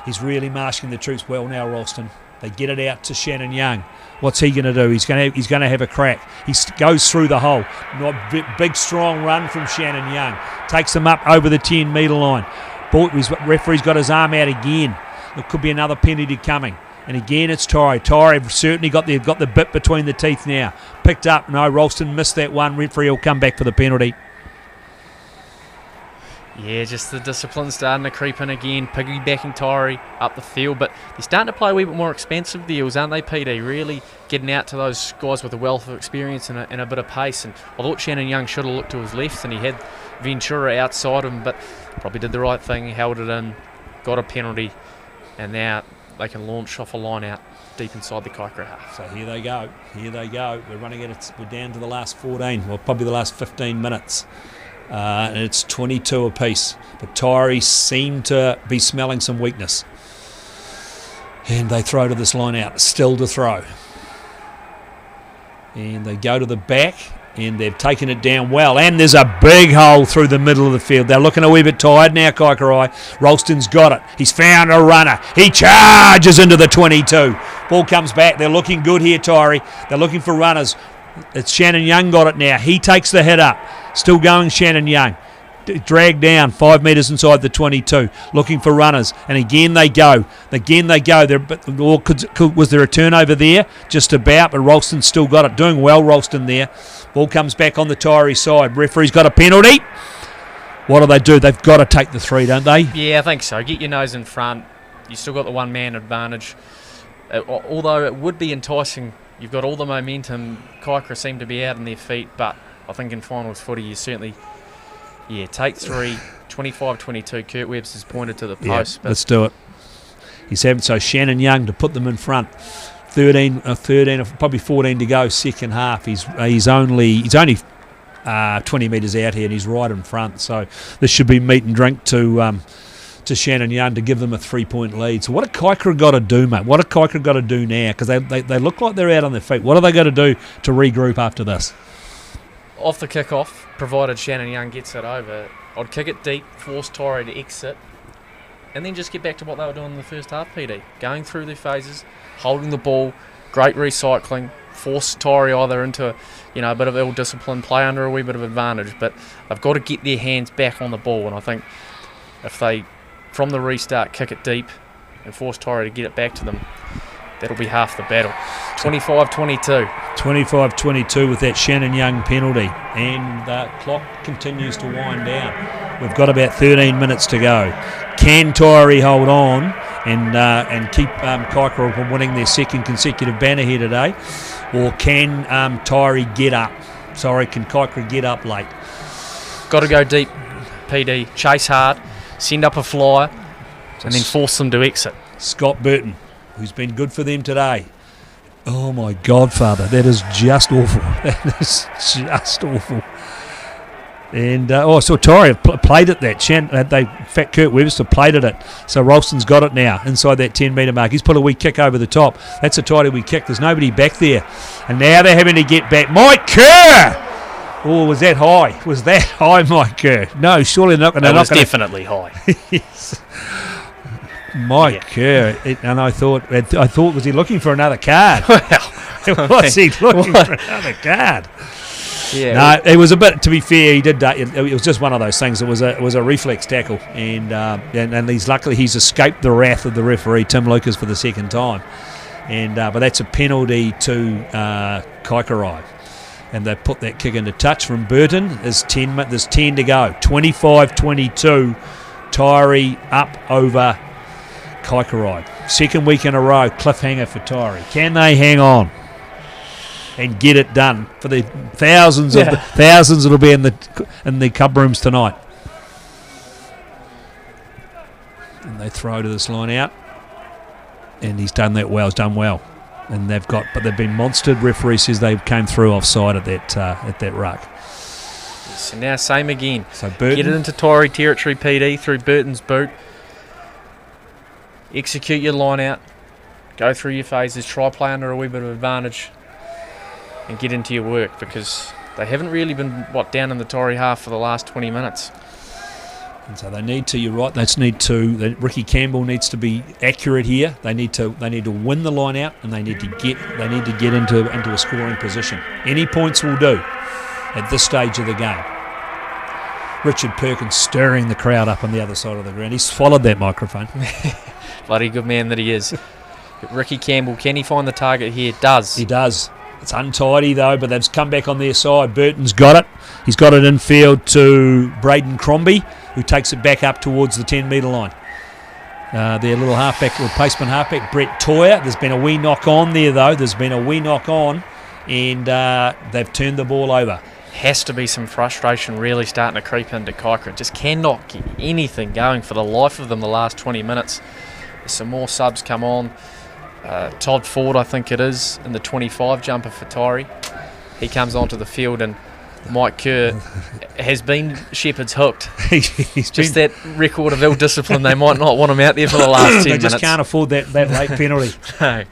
He's really marshalling the troops well now, Ralston. They get it out to Shannon Young. What's he going to do? He's going to have a crack. He goes through the hole. Big, strong run from Shannon Young. Takes him up over the 10-metre line. Referee's got his arm out again. There could be another penalty coming. And again, it's Taieri. Taieri certainly got the bit between the teeth now. Picked up. No, Ralston missed that one. Referee will come back for the penalty. Yeah, just the discipline starting to creep in again, piggybacking Taieri up the field, but they're starting to play a wee bit more expansive deals, aren't they, PD? Really getting out to those guys with a wealth of experience and a bit of pace. And I thought Shannon Young should have looked to his left, and he had Ventura outside him, but probably did the right thing, held it in, got a penalty, and now they can launch off a line out deep inside the Kaikorai half. So here they go. We're running it. We're down to the last 14, well, probably the last 15 minutes. And it's 22 apiece. But Taieri seem to be smelling some weakness. And they throw to this line out, still to throw. And they go to the back, and they've taken it down well. And there's a big hole through the middle of the field. They're looking a wee bit tired now, Kaikorai. Ralston's got it. He's found a runner. He charges into the 22. Ball comes back. They're looking good here, Taieri. They're looking for runners. It's Shannon Young got it now. He takes the hit up. Still going, Shannon Young. Dragged down 5 metres inside the 22. Looking for runners. And again they go. Was there a turnover there? Just about, but Ralston's still got it. Doing well, Ralston there. Ball comes back on the Taieri side. Referee's got a penalty. What do? They've got to take the 3, don't they? Yeah, I think so. Get your nose in front. You still got the one-man advantage. Although it would be enticing. You've got all the momentum. Kiker seem to be out on their feet, but I think in finals footy you certainly, take 3, 25-22. Kurt Webster's pointed to the post. Yeah, let's do it. He's having Shannon Young to put them in front. 13, probably 14 to go, second half. He's only 20 metres out here, and he's right in front. So this should be meat and drink to Shannon Young to give them a 3-point lead. So what have Kiker got to do, mate? What have Kiker got to do now? Because they look like they're out on their feet. What are they got to do to regroup after this? Off the kick-off, provided Shannon Young gets it over, I'd kick it deep, force Taieri to exit, and then just get back to what they were doing in the first half, PD. Going through their phases, holding the ball, great recycling, force Taieri either into a bit of ill-discipline, play under a wee bit of advantage, but they've got to get their hands back on the ball, and I think if they, from the restart, kick it deep and force Taieri to get it back to them, that'll be half the battle. 25-22. 25-22 with that Shannon Young penalty. And the clock continues to wind down. We've got about 13 minutes to go. Can Taieri hold on and keep Kiker from winning their second consecutive banner here today? Or can Taieri get up? Can Kiker get up late? Got to go deep, PD. Chase hard, send up a flyer, and then force them to exit. Scott Burton, who's been good for them today. Oh my God, Father, that is just awful. That is just awful. And so Taieri played at that. Fat Kurt Webster played at it. So Ralston's got it now inside that 10 metre mark. He's put a wee kick over the top. That's a tidy wee kick. There's nobody back there. And now they're having to get back. Mike Kerr! Oh, was that high? Was that high, Mike Kerr? No, surely they're not going to. It was definitely high. Yes. Mike Kerr. And I thought, was he looking for another card? Well, was he looking for another card? Yeah. No, it was a bit. To be fair, he did. It was just one of those things. It was a reflex tackle, and he's escaped the wrath of the referee, Tim Lucas, for the second time. And but that's a penalty to Kaikorai, and they put that kick into touch from Burton. There's 10 to go. 25-22. Taieri up over Kaikorai. Second week in a row, cliffhanger for Taieri. Can they hang on and get it done for the thousands that'll be in the cub rooms tonight? And they throw to this line out, and he's done that well. He's done well, and they've been monstered. Referee says they came through offside at that ruck. So now same again. So Burton, get it into Taieri territory, PD, through Burton's boot. Execute your line out. Go through your phases. Try play under a wee bit of advantage. And get into your work, because they haven't really been down in the Taieri half for the last 20 minutes. And so they need to. You're right. Ricky Campbell needs to be accurate here. They need to win the line out, and they need to get into a scoring position. Any points will do at this stage of the game. Richard Perkins stirring the crowd up on the other side of the ground. He's followed that microphone. Bloody good man that he is. But Ricky Campbell, can he find the target here? He does. It's untidy though, but they've come back on their side. Burton's got it. He's got it in field to Braden Crombie, who takes it back up towards the 10 metre line. Their little replacement halfback, Brett Toyer. There's been a wee knock on there though. And they've turned the ball over. Has to be some frustration really starting to creep into Kiker. Just cannot get anything going for the life of them the last 20 minutes. There's some more subs come on. Todd Ford, I think it is, in the 25 jumper for Taieri. He comes onto the field, and Mike Kerr has been Shepherd's hooked. He's just that record of ill discipline. They might not want him out there for the last 10 minutes. They just can't afford that late penalty. No.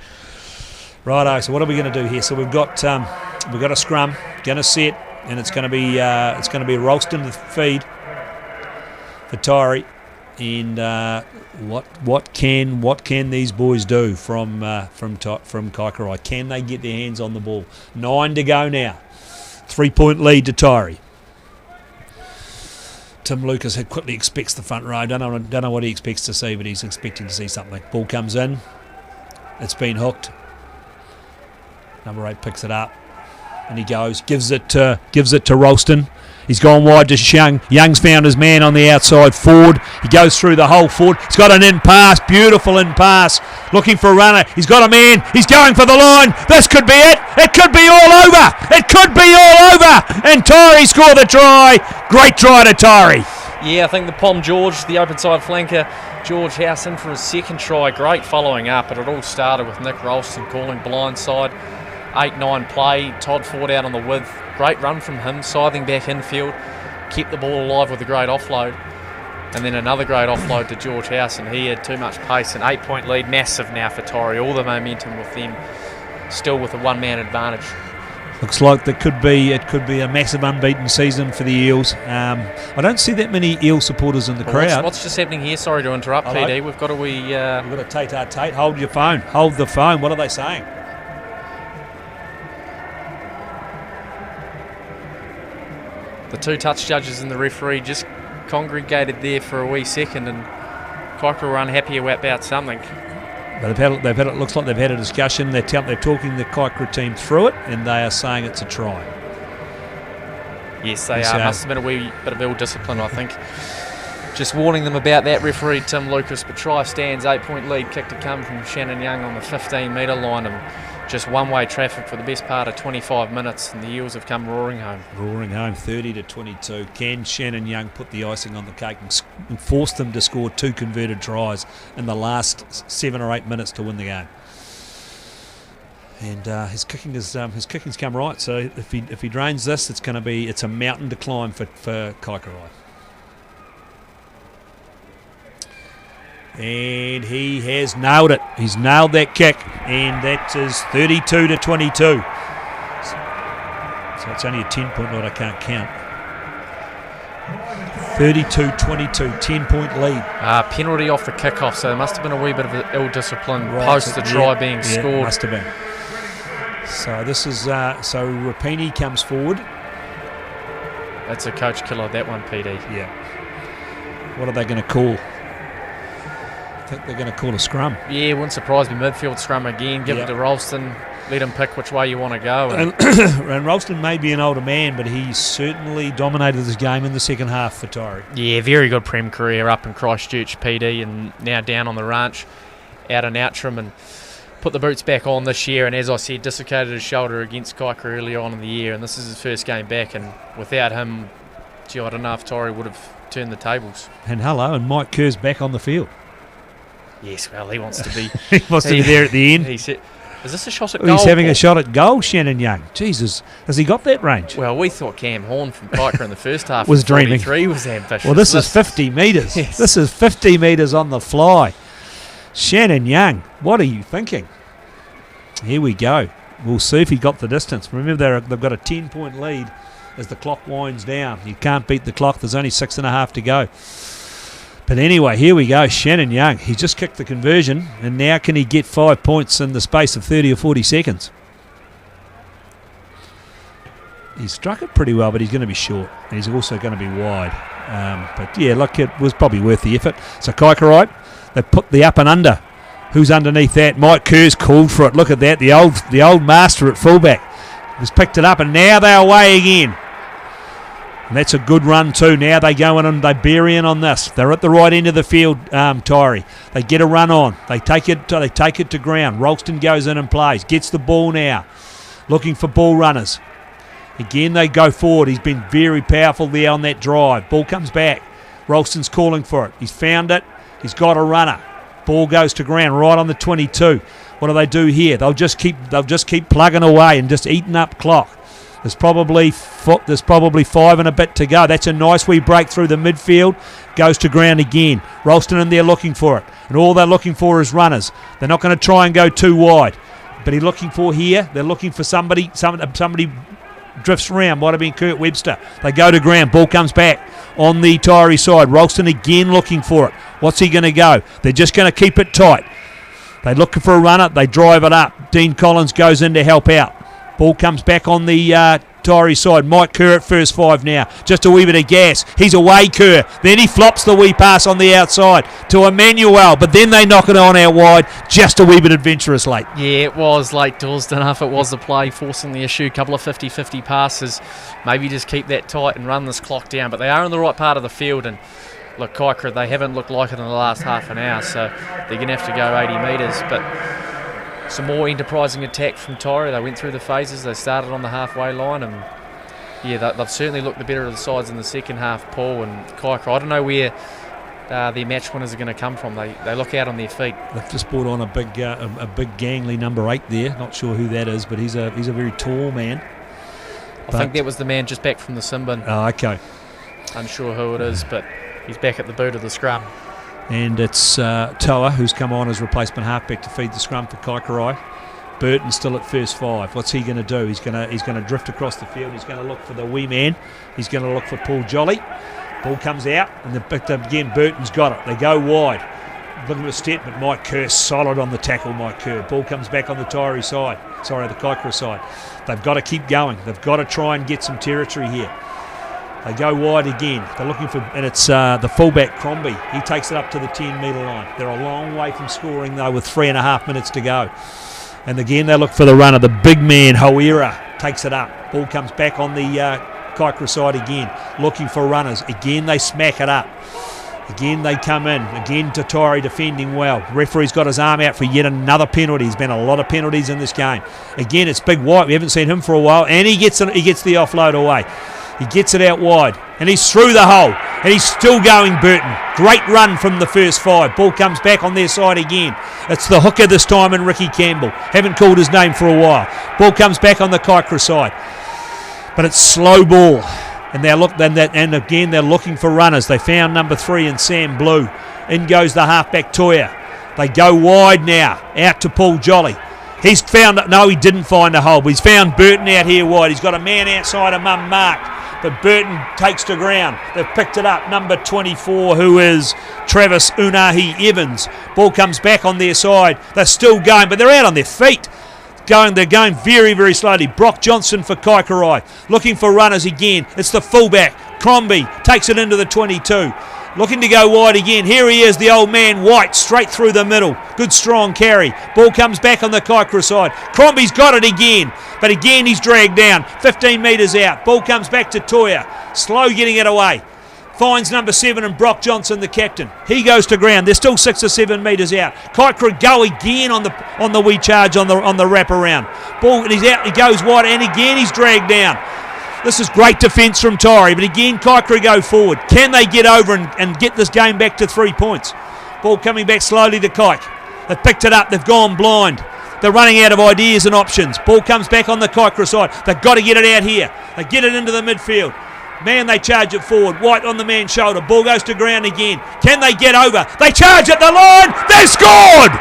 Righto. So what are we going to do here? So we've got a scrum, going to set, and it's going to be Ralston to feed for Taieri. And what can these boys do from Kaikorai? Can they get their hands on the ball? 9 to go now. 3-point lead to Taieri. Tim Lucas quickly expects the front row. Don't know what he expects to see, but he's expecting to see something. Ball comes in. It's been hooked. Number 8 picks it up, and he gives it to Ralston. He's gone wide to Young. Young's found his man on the outside. Ford. He goes through the whole Ford. He's got an in pass. Beautiful in pass. Looking for a runner. He's got a man. He's going for the line. This could be it. It could be all over. It could be all over. And Taieri score the try. Great try to Taieri. Yeah, I think the Pom George, the open side flanker, George House in for his second try. Great following up. But it all started with Nick Ralston calling blindside. 8-9 play. Todd Ford out on the width. Great run from him, scything back infield, kept the ball alive with a great offload, and then another great offload to George House, and he had too much pace. An 8-point lead, massive now for Taieri. All the momentum with them, still with a one-man advantage. Looks like it could be a massive unbeaten season for the Eels. I don't see that many Eel supporters in the crowd. What's just happening here? Sorry to interrupt, Hello? PD. We've got a Tate. Hold your phone. Hold the phone. What are they saying? The two touch judges and the referee just congregated there for a wee second, and Kiker were unhappy about something. But it looks like they've had a discussion. They're talking the Kiker team through it, and they are saying it's a try. Yes, they are. Must have been a wee bit of ill discipline, I think. Just warning them about that, referee Tim Lucas. But try stands, 8-point lead, kick to come from Shannon Young on the 15-metre line, and just one-way traffic for the best part of 25 minutes, and the Eels have come roaring home. 30-22. Can Shannon Young put the icing on the cake and force them to score 2 converted tries in the last 7 or 8 minutes to win the game? And his kicking's come right. So if he drains this, it's a mountain to climb for Kaikorai. And he has nailed it. He's nailed that kick, and that is 32-22. So it's only a 10-point lead. I can't count. 32-22, 10-point lead. Penalty off the kickoff, so there must have been a wee bit of ill-discipline post the try being scored. Must have been. So this is so Rapini comes forward. That's a coach killer, that one, PD. Yeah. What are they going to call? I think they're going to call a scrum. Yeah, wouldn't surprise me. Midfield scrum again. Give it to Ralston. Let him pick which way you want to go. And Ralston may be an older man, but he certainly dominated this game in the second half for Taieri. Yeah, very good Prem career up in Christchurch, PD, and now down on the ranch out in Outram, and put the boots back on this year. And as I said, dislocated his shoulder against Kiker earlier on in the year, and this is his first game back. And without him, gee, I don't know if Taieri would have turned the tables. And Mike Kerr's back on the field. Yes, well, he wants to be. He wants to be there at the end. He said, "Is this a shot at goal?" He's having a shot at goal, Shannon Young. Jesus, has he got that range? Well, we thought Cam Horn from Kiker in the first half was dreaming. 43 was ambitious. Well, this is 50 metres. Yes. This is 50 metres on the fly. Shannon Young, what are you thinking? Here we go. We'll see if he got the distance. Remember, they've got a 10-point lead as the clock winds down. You can't beat the clock. There's only 6.5 to go. But anyway, here we go. Shannon Young. He just kicked the conversion, and now can he get 5 points in the space of 30 or 40 seconds? He struck it pretty well, but he's going to be short. And he's also going to be wide. But yeah, look, it was probably worth the effort. So Kaikorai, they put the up and under. Who's underneath that? Mike Kerr's called for it. Look at that. The old master at fullback has picked it up, and now they're away again. And that's a good run too. Now they go in and they bury in on this. They're at the right end of the field, Taieri. They get a run on. They take it to ground. Ralston goes in and plays. Gets the ball now. Looking for ball runners. Again, they go forward. He's been very powerful there on that drive. Ball comes back. Ralston's calling for it. He's found it. He's got a runner. Ball goes to ground right on the 22. What do they do here? They'll just keep plugging away and just eating up clock. There's probably 5 and a bit to go. That's a nice wee break through the midfield. Goes to ground again. Ralston in there looking for it. And all they're looking for is runners. They're not going to try and go too wide. But he's looking for here. They're looking for somebody drifts around. Might have been Kurt Webster. They go to ground. Ball comes back on the Taieri side. Ralston again looking for it. What's he going to go? They're just going to keep it tight. They're looking for a runner. They drive it up. Dean Collins goes in to help out. Ball comes back on the Taieri side. Mike Kerr at first 5 now. Just a wee bit of gas. He's away, Kerr. Then he flops the wee pass on the outside to Emmanuel, but then they knock it on out wide. Just a wee bit adventurous late. Yeah, it was late doors. Don't know if it was the play forcing the issue. A couple of 50-50 passes. Maybe just keep that tight and run this clock down. But they are in the right part of the field. And look, Kiker, they haven't looked like it in the last half an hour, so they're going to have to go 80 metres. But some more enterprising attack from Taieri. They went through the phases. They started on the halfway line, and yeah, they've certainly looked the better of the sides in the second half, Paul. And Kiker, I don't know where their match winners are going to come from. They look out on their feet. They've just brought on a big gangly number 8 there. Not sure who that is, but he's a very tall man. I think that was the man just back from the sin bin. Oh, okay. Unsure who it is, but he's back at the boot of the scrum. And it's Toa who's come on as replacement halfback to feed the scrum for Kaikorai. Burton's still at first 5. What's he going to do? He's going to drift across the field. He's going to look for the wee man. He's going to look for Paul Jolly. Ball comes out, and again Burton's got it. They go wide. Looking for a step, but Mike Kerr solid on the tackle. Mike Kerr. Ball comes back on the Taieri side. Sorry, the Kaikorai side. They've got to keep going. They've got to try and get some territory here. They go wide again. They're looking for, and it's the fullback Crombie. He takes it up to the 10-metre line. They're a long way from scoring though, with 3.5 minutes to go. And again, they look for the runner. The big man Hoera takes it up. Ball comes back on the Kaikorai side again, looking for runners. Again, they smack it up. Again, they come in. Again, Taieri defending well. Referee's got his arm out for yet another penalty. There's been a lot of penalties in this game. Again, it's Big White. We haven't seen him for a while, and he gets the offload away. He gets it out wide, and he's through the hole, And he's still going, Burton. Great run from the first 5. Ball comes back on their side again. It's the hooker this time and Ricky Campbell. Haven't called his name for a while. Ball comes back on the Kaikorai side. But it's slow ball. And again they're looking for runners. They found number 3 in Sam Blue. In goes the halfback Toya. They go wide now. Out to Paul Jolly. He's found, no, he didn't find a hole, but he's found Burton out here wide. He's got a man outside of Mum marked, but Burton takes to ground. They've picked it up, number 24, who is Travis Unahi Evans. Ball comes back on their side. They're still going, but they're out on their feet. They're going very, very slowly. Brock Johnson for Kaikorai, looking for runners again. It's the fullback. Crombie takes it into the 22. Looking to go wide again. Here he is, the old man, White, straight through the middle. Good strong carry. Ball comes back on the Kaikorai side. Crombie's got it again, but again he's dragged down. 15 metres out. Ball comes back to Toya. Slow getting it away. Finds number 7 and Brock Johnson, the captain. He goes to ground. They're still 6 or 7 metres out. Kaikorai go again on the wee charge on the wraparound. Ball, and he's out. He goes wide, and again he's dragged down. This is great defence from Taieri, but again Kaikorai go forward. Can they get over and get this game back to 3 points? Ball coming back slowly to Kaik. They've picked it up. They've gone blind. They're running out of ideas and options. Ball comes back on the Kaikorai side. They've got to get it out here. They get it into the midfield. Man, they charge it forward. White on the man's shoulder. Ball goes to ground again. Can they get over? They charge at the line. They scored!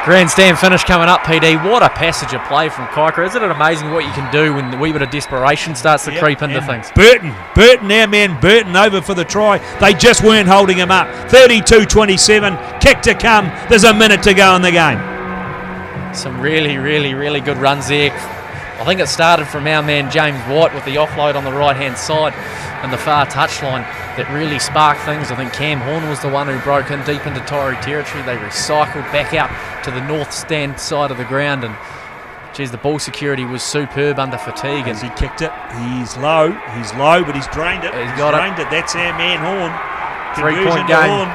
Grandstand finish coming up, PD. What a passage of play from Kiker. Isn't it amazing what you can do when the wee bit of desperation starts to creep into things? Burton, our man Burton over for the try. They just weren't holding him up. 32-27, kick to come. There's a minute to go in the game. Some really, really, really good runs there. I think it started from our man James White with the offload on the right-hand side and the far touchline that really sparked things. I think Cam Horn was the one who broke in deep into Taieri territory. They recycled back out to the north stand side of the ground, and geez, the ball security was superb under fatigue. As he kicked it, he's low, but he's drained it. He's drained it. That's our man Horn. 3-point game.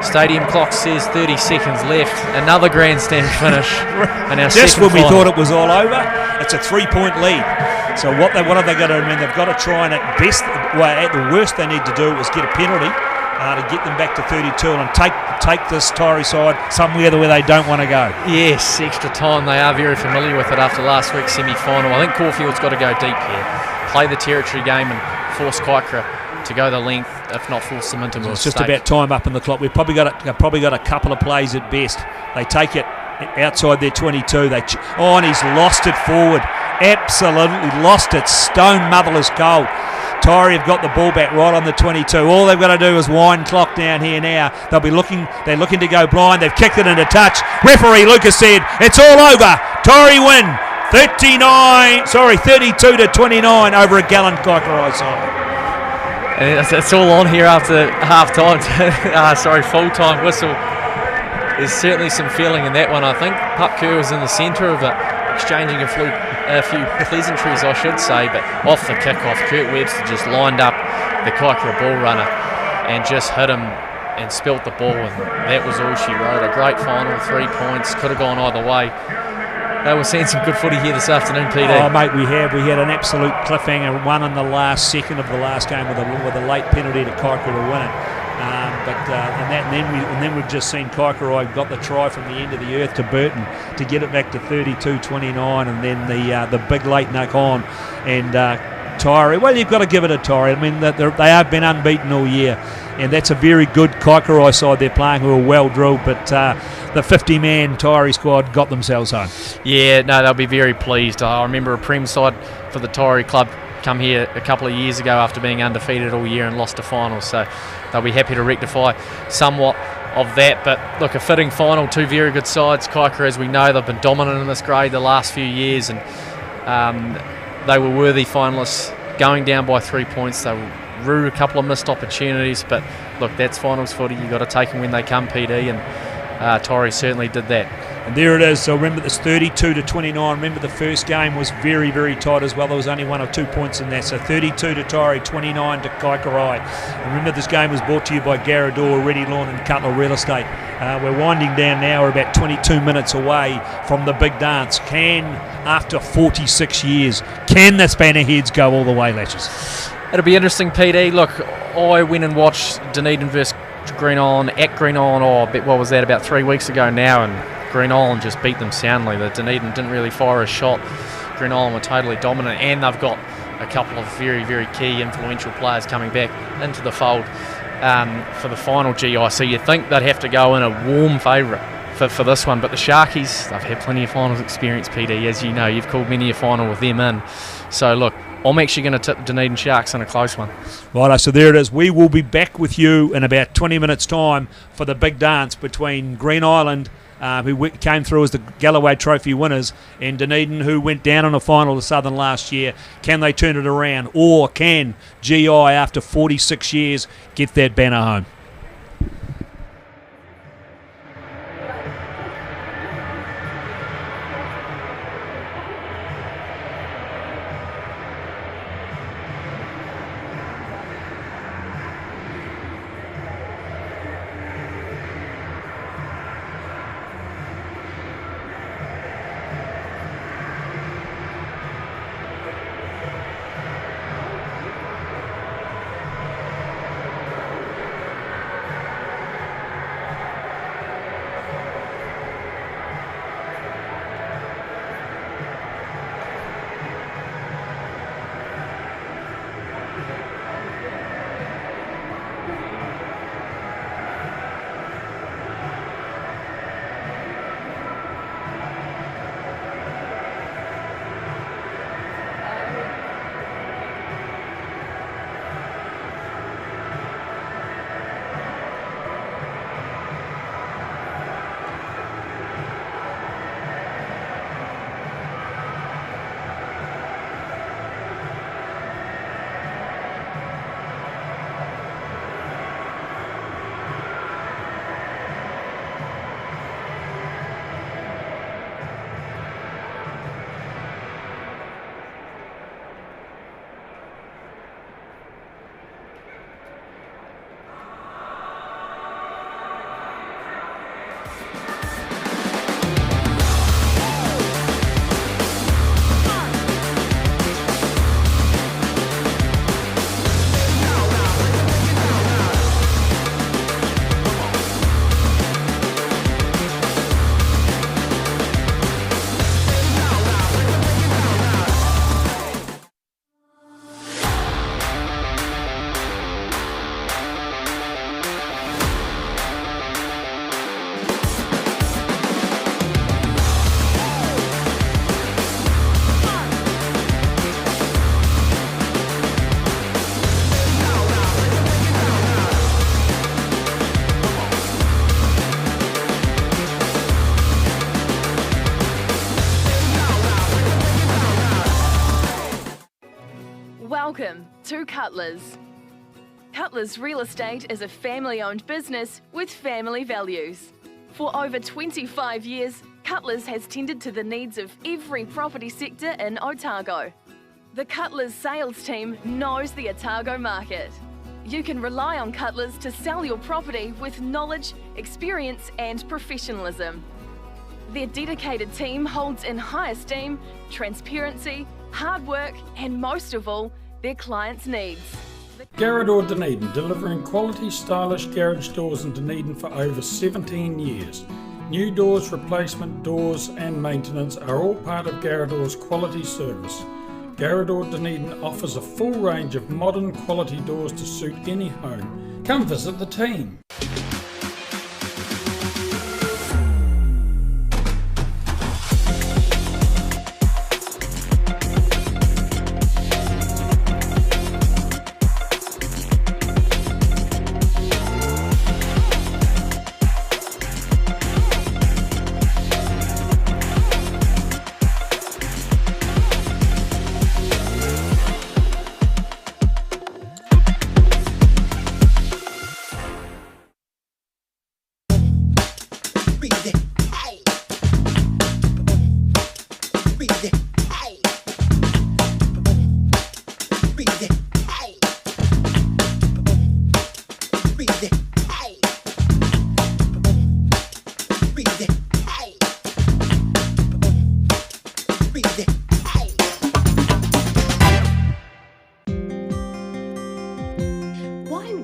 Stadium clock says 30 seconds left. Another grandstand finish. And our just when we final. thought it was all over, it's a 3-point lead. So what have they got to do? I mean, they've got to try and at the worst they need to do is get a penalty to get them back to 32 and take this Taieri side somewhere where they don't want to go. Yes, extra time. They are very familiar with it after last week's semi-final. I think Caulfield's got to go deep here, play the territory game and force Kiker to go the length, if not force them into a It's just about time up in the clock. We've probably got a couple of plays at best. They take it outside their 22. And he's lost it forward. Absolutely lost it. Stone motherless cold. Taieri have got the ball back right on the 22. All they've got to do is wind clock down here now. They're looking to go blind. They've kicked it into touch. Referee Lucas said it's all over. Taieri win 32-29 over a gallant Kaikorai side. And it's all on here after half-time. Full-time whistle. There's certainly some feeling in that one, I think. Pup Kerr was in the centre of it, exchanging a few pleasantries, I should say, but off the kick-off, Kurt Webster just lined up the Kaikorai ball runner and just hit him and spilt the ball, and that was all she wrote. A great final, 3 points, could have gone either way. We're seeing some good footy here this afternoon, PD. Oh, mate, we had an absolute cliffhanger, one in the last second of the last game with a late penalty to Kiker to win it. And then we've just seen Kaikorai got the try from the end of the earth to Burton to get it back to 32-29, and then the big late knock on. And Taieri, well, you've got to give it a Taieri. I mean, they have been unbeaten all year, and that's a very good Kaikorai side they're playing who are well drilled, but the 50-man Taieri squad got themselves home. Yeah, no, they'll be very pleased. I remember a Prem side for the Taieri club come here a couple of years ago after being undefeated all year and lost a final, so they'll be happy to rectify somewhat of that. But look, a fitting final, two very good sides. Kiker, as we know, they've been dominant in this grade the last few years, and they were worthy finalists. Going down by 3 points, they rue a couple of missed opportunities, but look, that's finals footy. You've got to take them when they come, PD, and Taieri certainly did that. And there it is. So remember, this 32-29. Remember, the first game was very, very tight as well. There was only 1 or 2 points in that. So 32 to Taieri, 29 to Kaikorai. And remember, this game was brought to you by Garador, Ready Lawn and Cutler Real Estate. We're winding down now. We're about 22 minutes away from the big dance. After 46 years, can the Spanner heads go all the way, Lashes? It'll be interesting, PD. Look, I went and watched Dunedin versus Green Island at Green Island, what was that, about 3 weeks ago now, and Green Island just beat them soundly. The Dunedin didn't really fire a shot. Green Island were totally dominant, and they've got a couple of very, very key influential players coming back into the fold for the final GI. So you think they'd have to go in a warm favourite for this one, but the Sharkies, they've had plenty of finals experience, PD, as you know. You've called many a final with them in. So look, I'm actually going to tip the Dunedin Sharks in a close one. Righto, so there it is. We will be back with you in about 20 minutes' time for the big dance between Green Island, who came through as the Galloway Trophy winners, and Dunedin, who went down in a final to Southern last year. Can they turn it around, or can GI, after 46 years, get that banner home? Welcome to Cutlers. Cutlers Real Estate is a family-owned business with family values. For over 25 years, Cutlers has tended to the needs of every property sector in Otago. The Cutlers sales team knows the Otago market. You can rely on Cutlers to sell your property with knowledge, experience and professionalism. Their dedicated team holds in high esteem transparency, hard work and most of all, their clients' needs. Garador Dunedin, delivering quality, stylish garage doors in Dunedin for over 17 years. New doors, replacement doors and maintenance are all part of Garador's quality service. Garador Dunedin offers a full range of modern quality doors to suit any home. Come visit the team.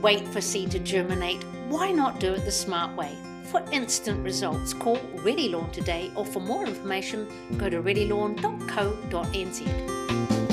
Don't wait for seed to germinate. Why not do it the smart way? For instant results, call Ready Lawn today, or for more information, go to readylawn.co.nz.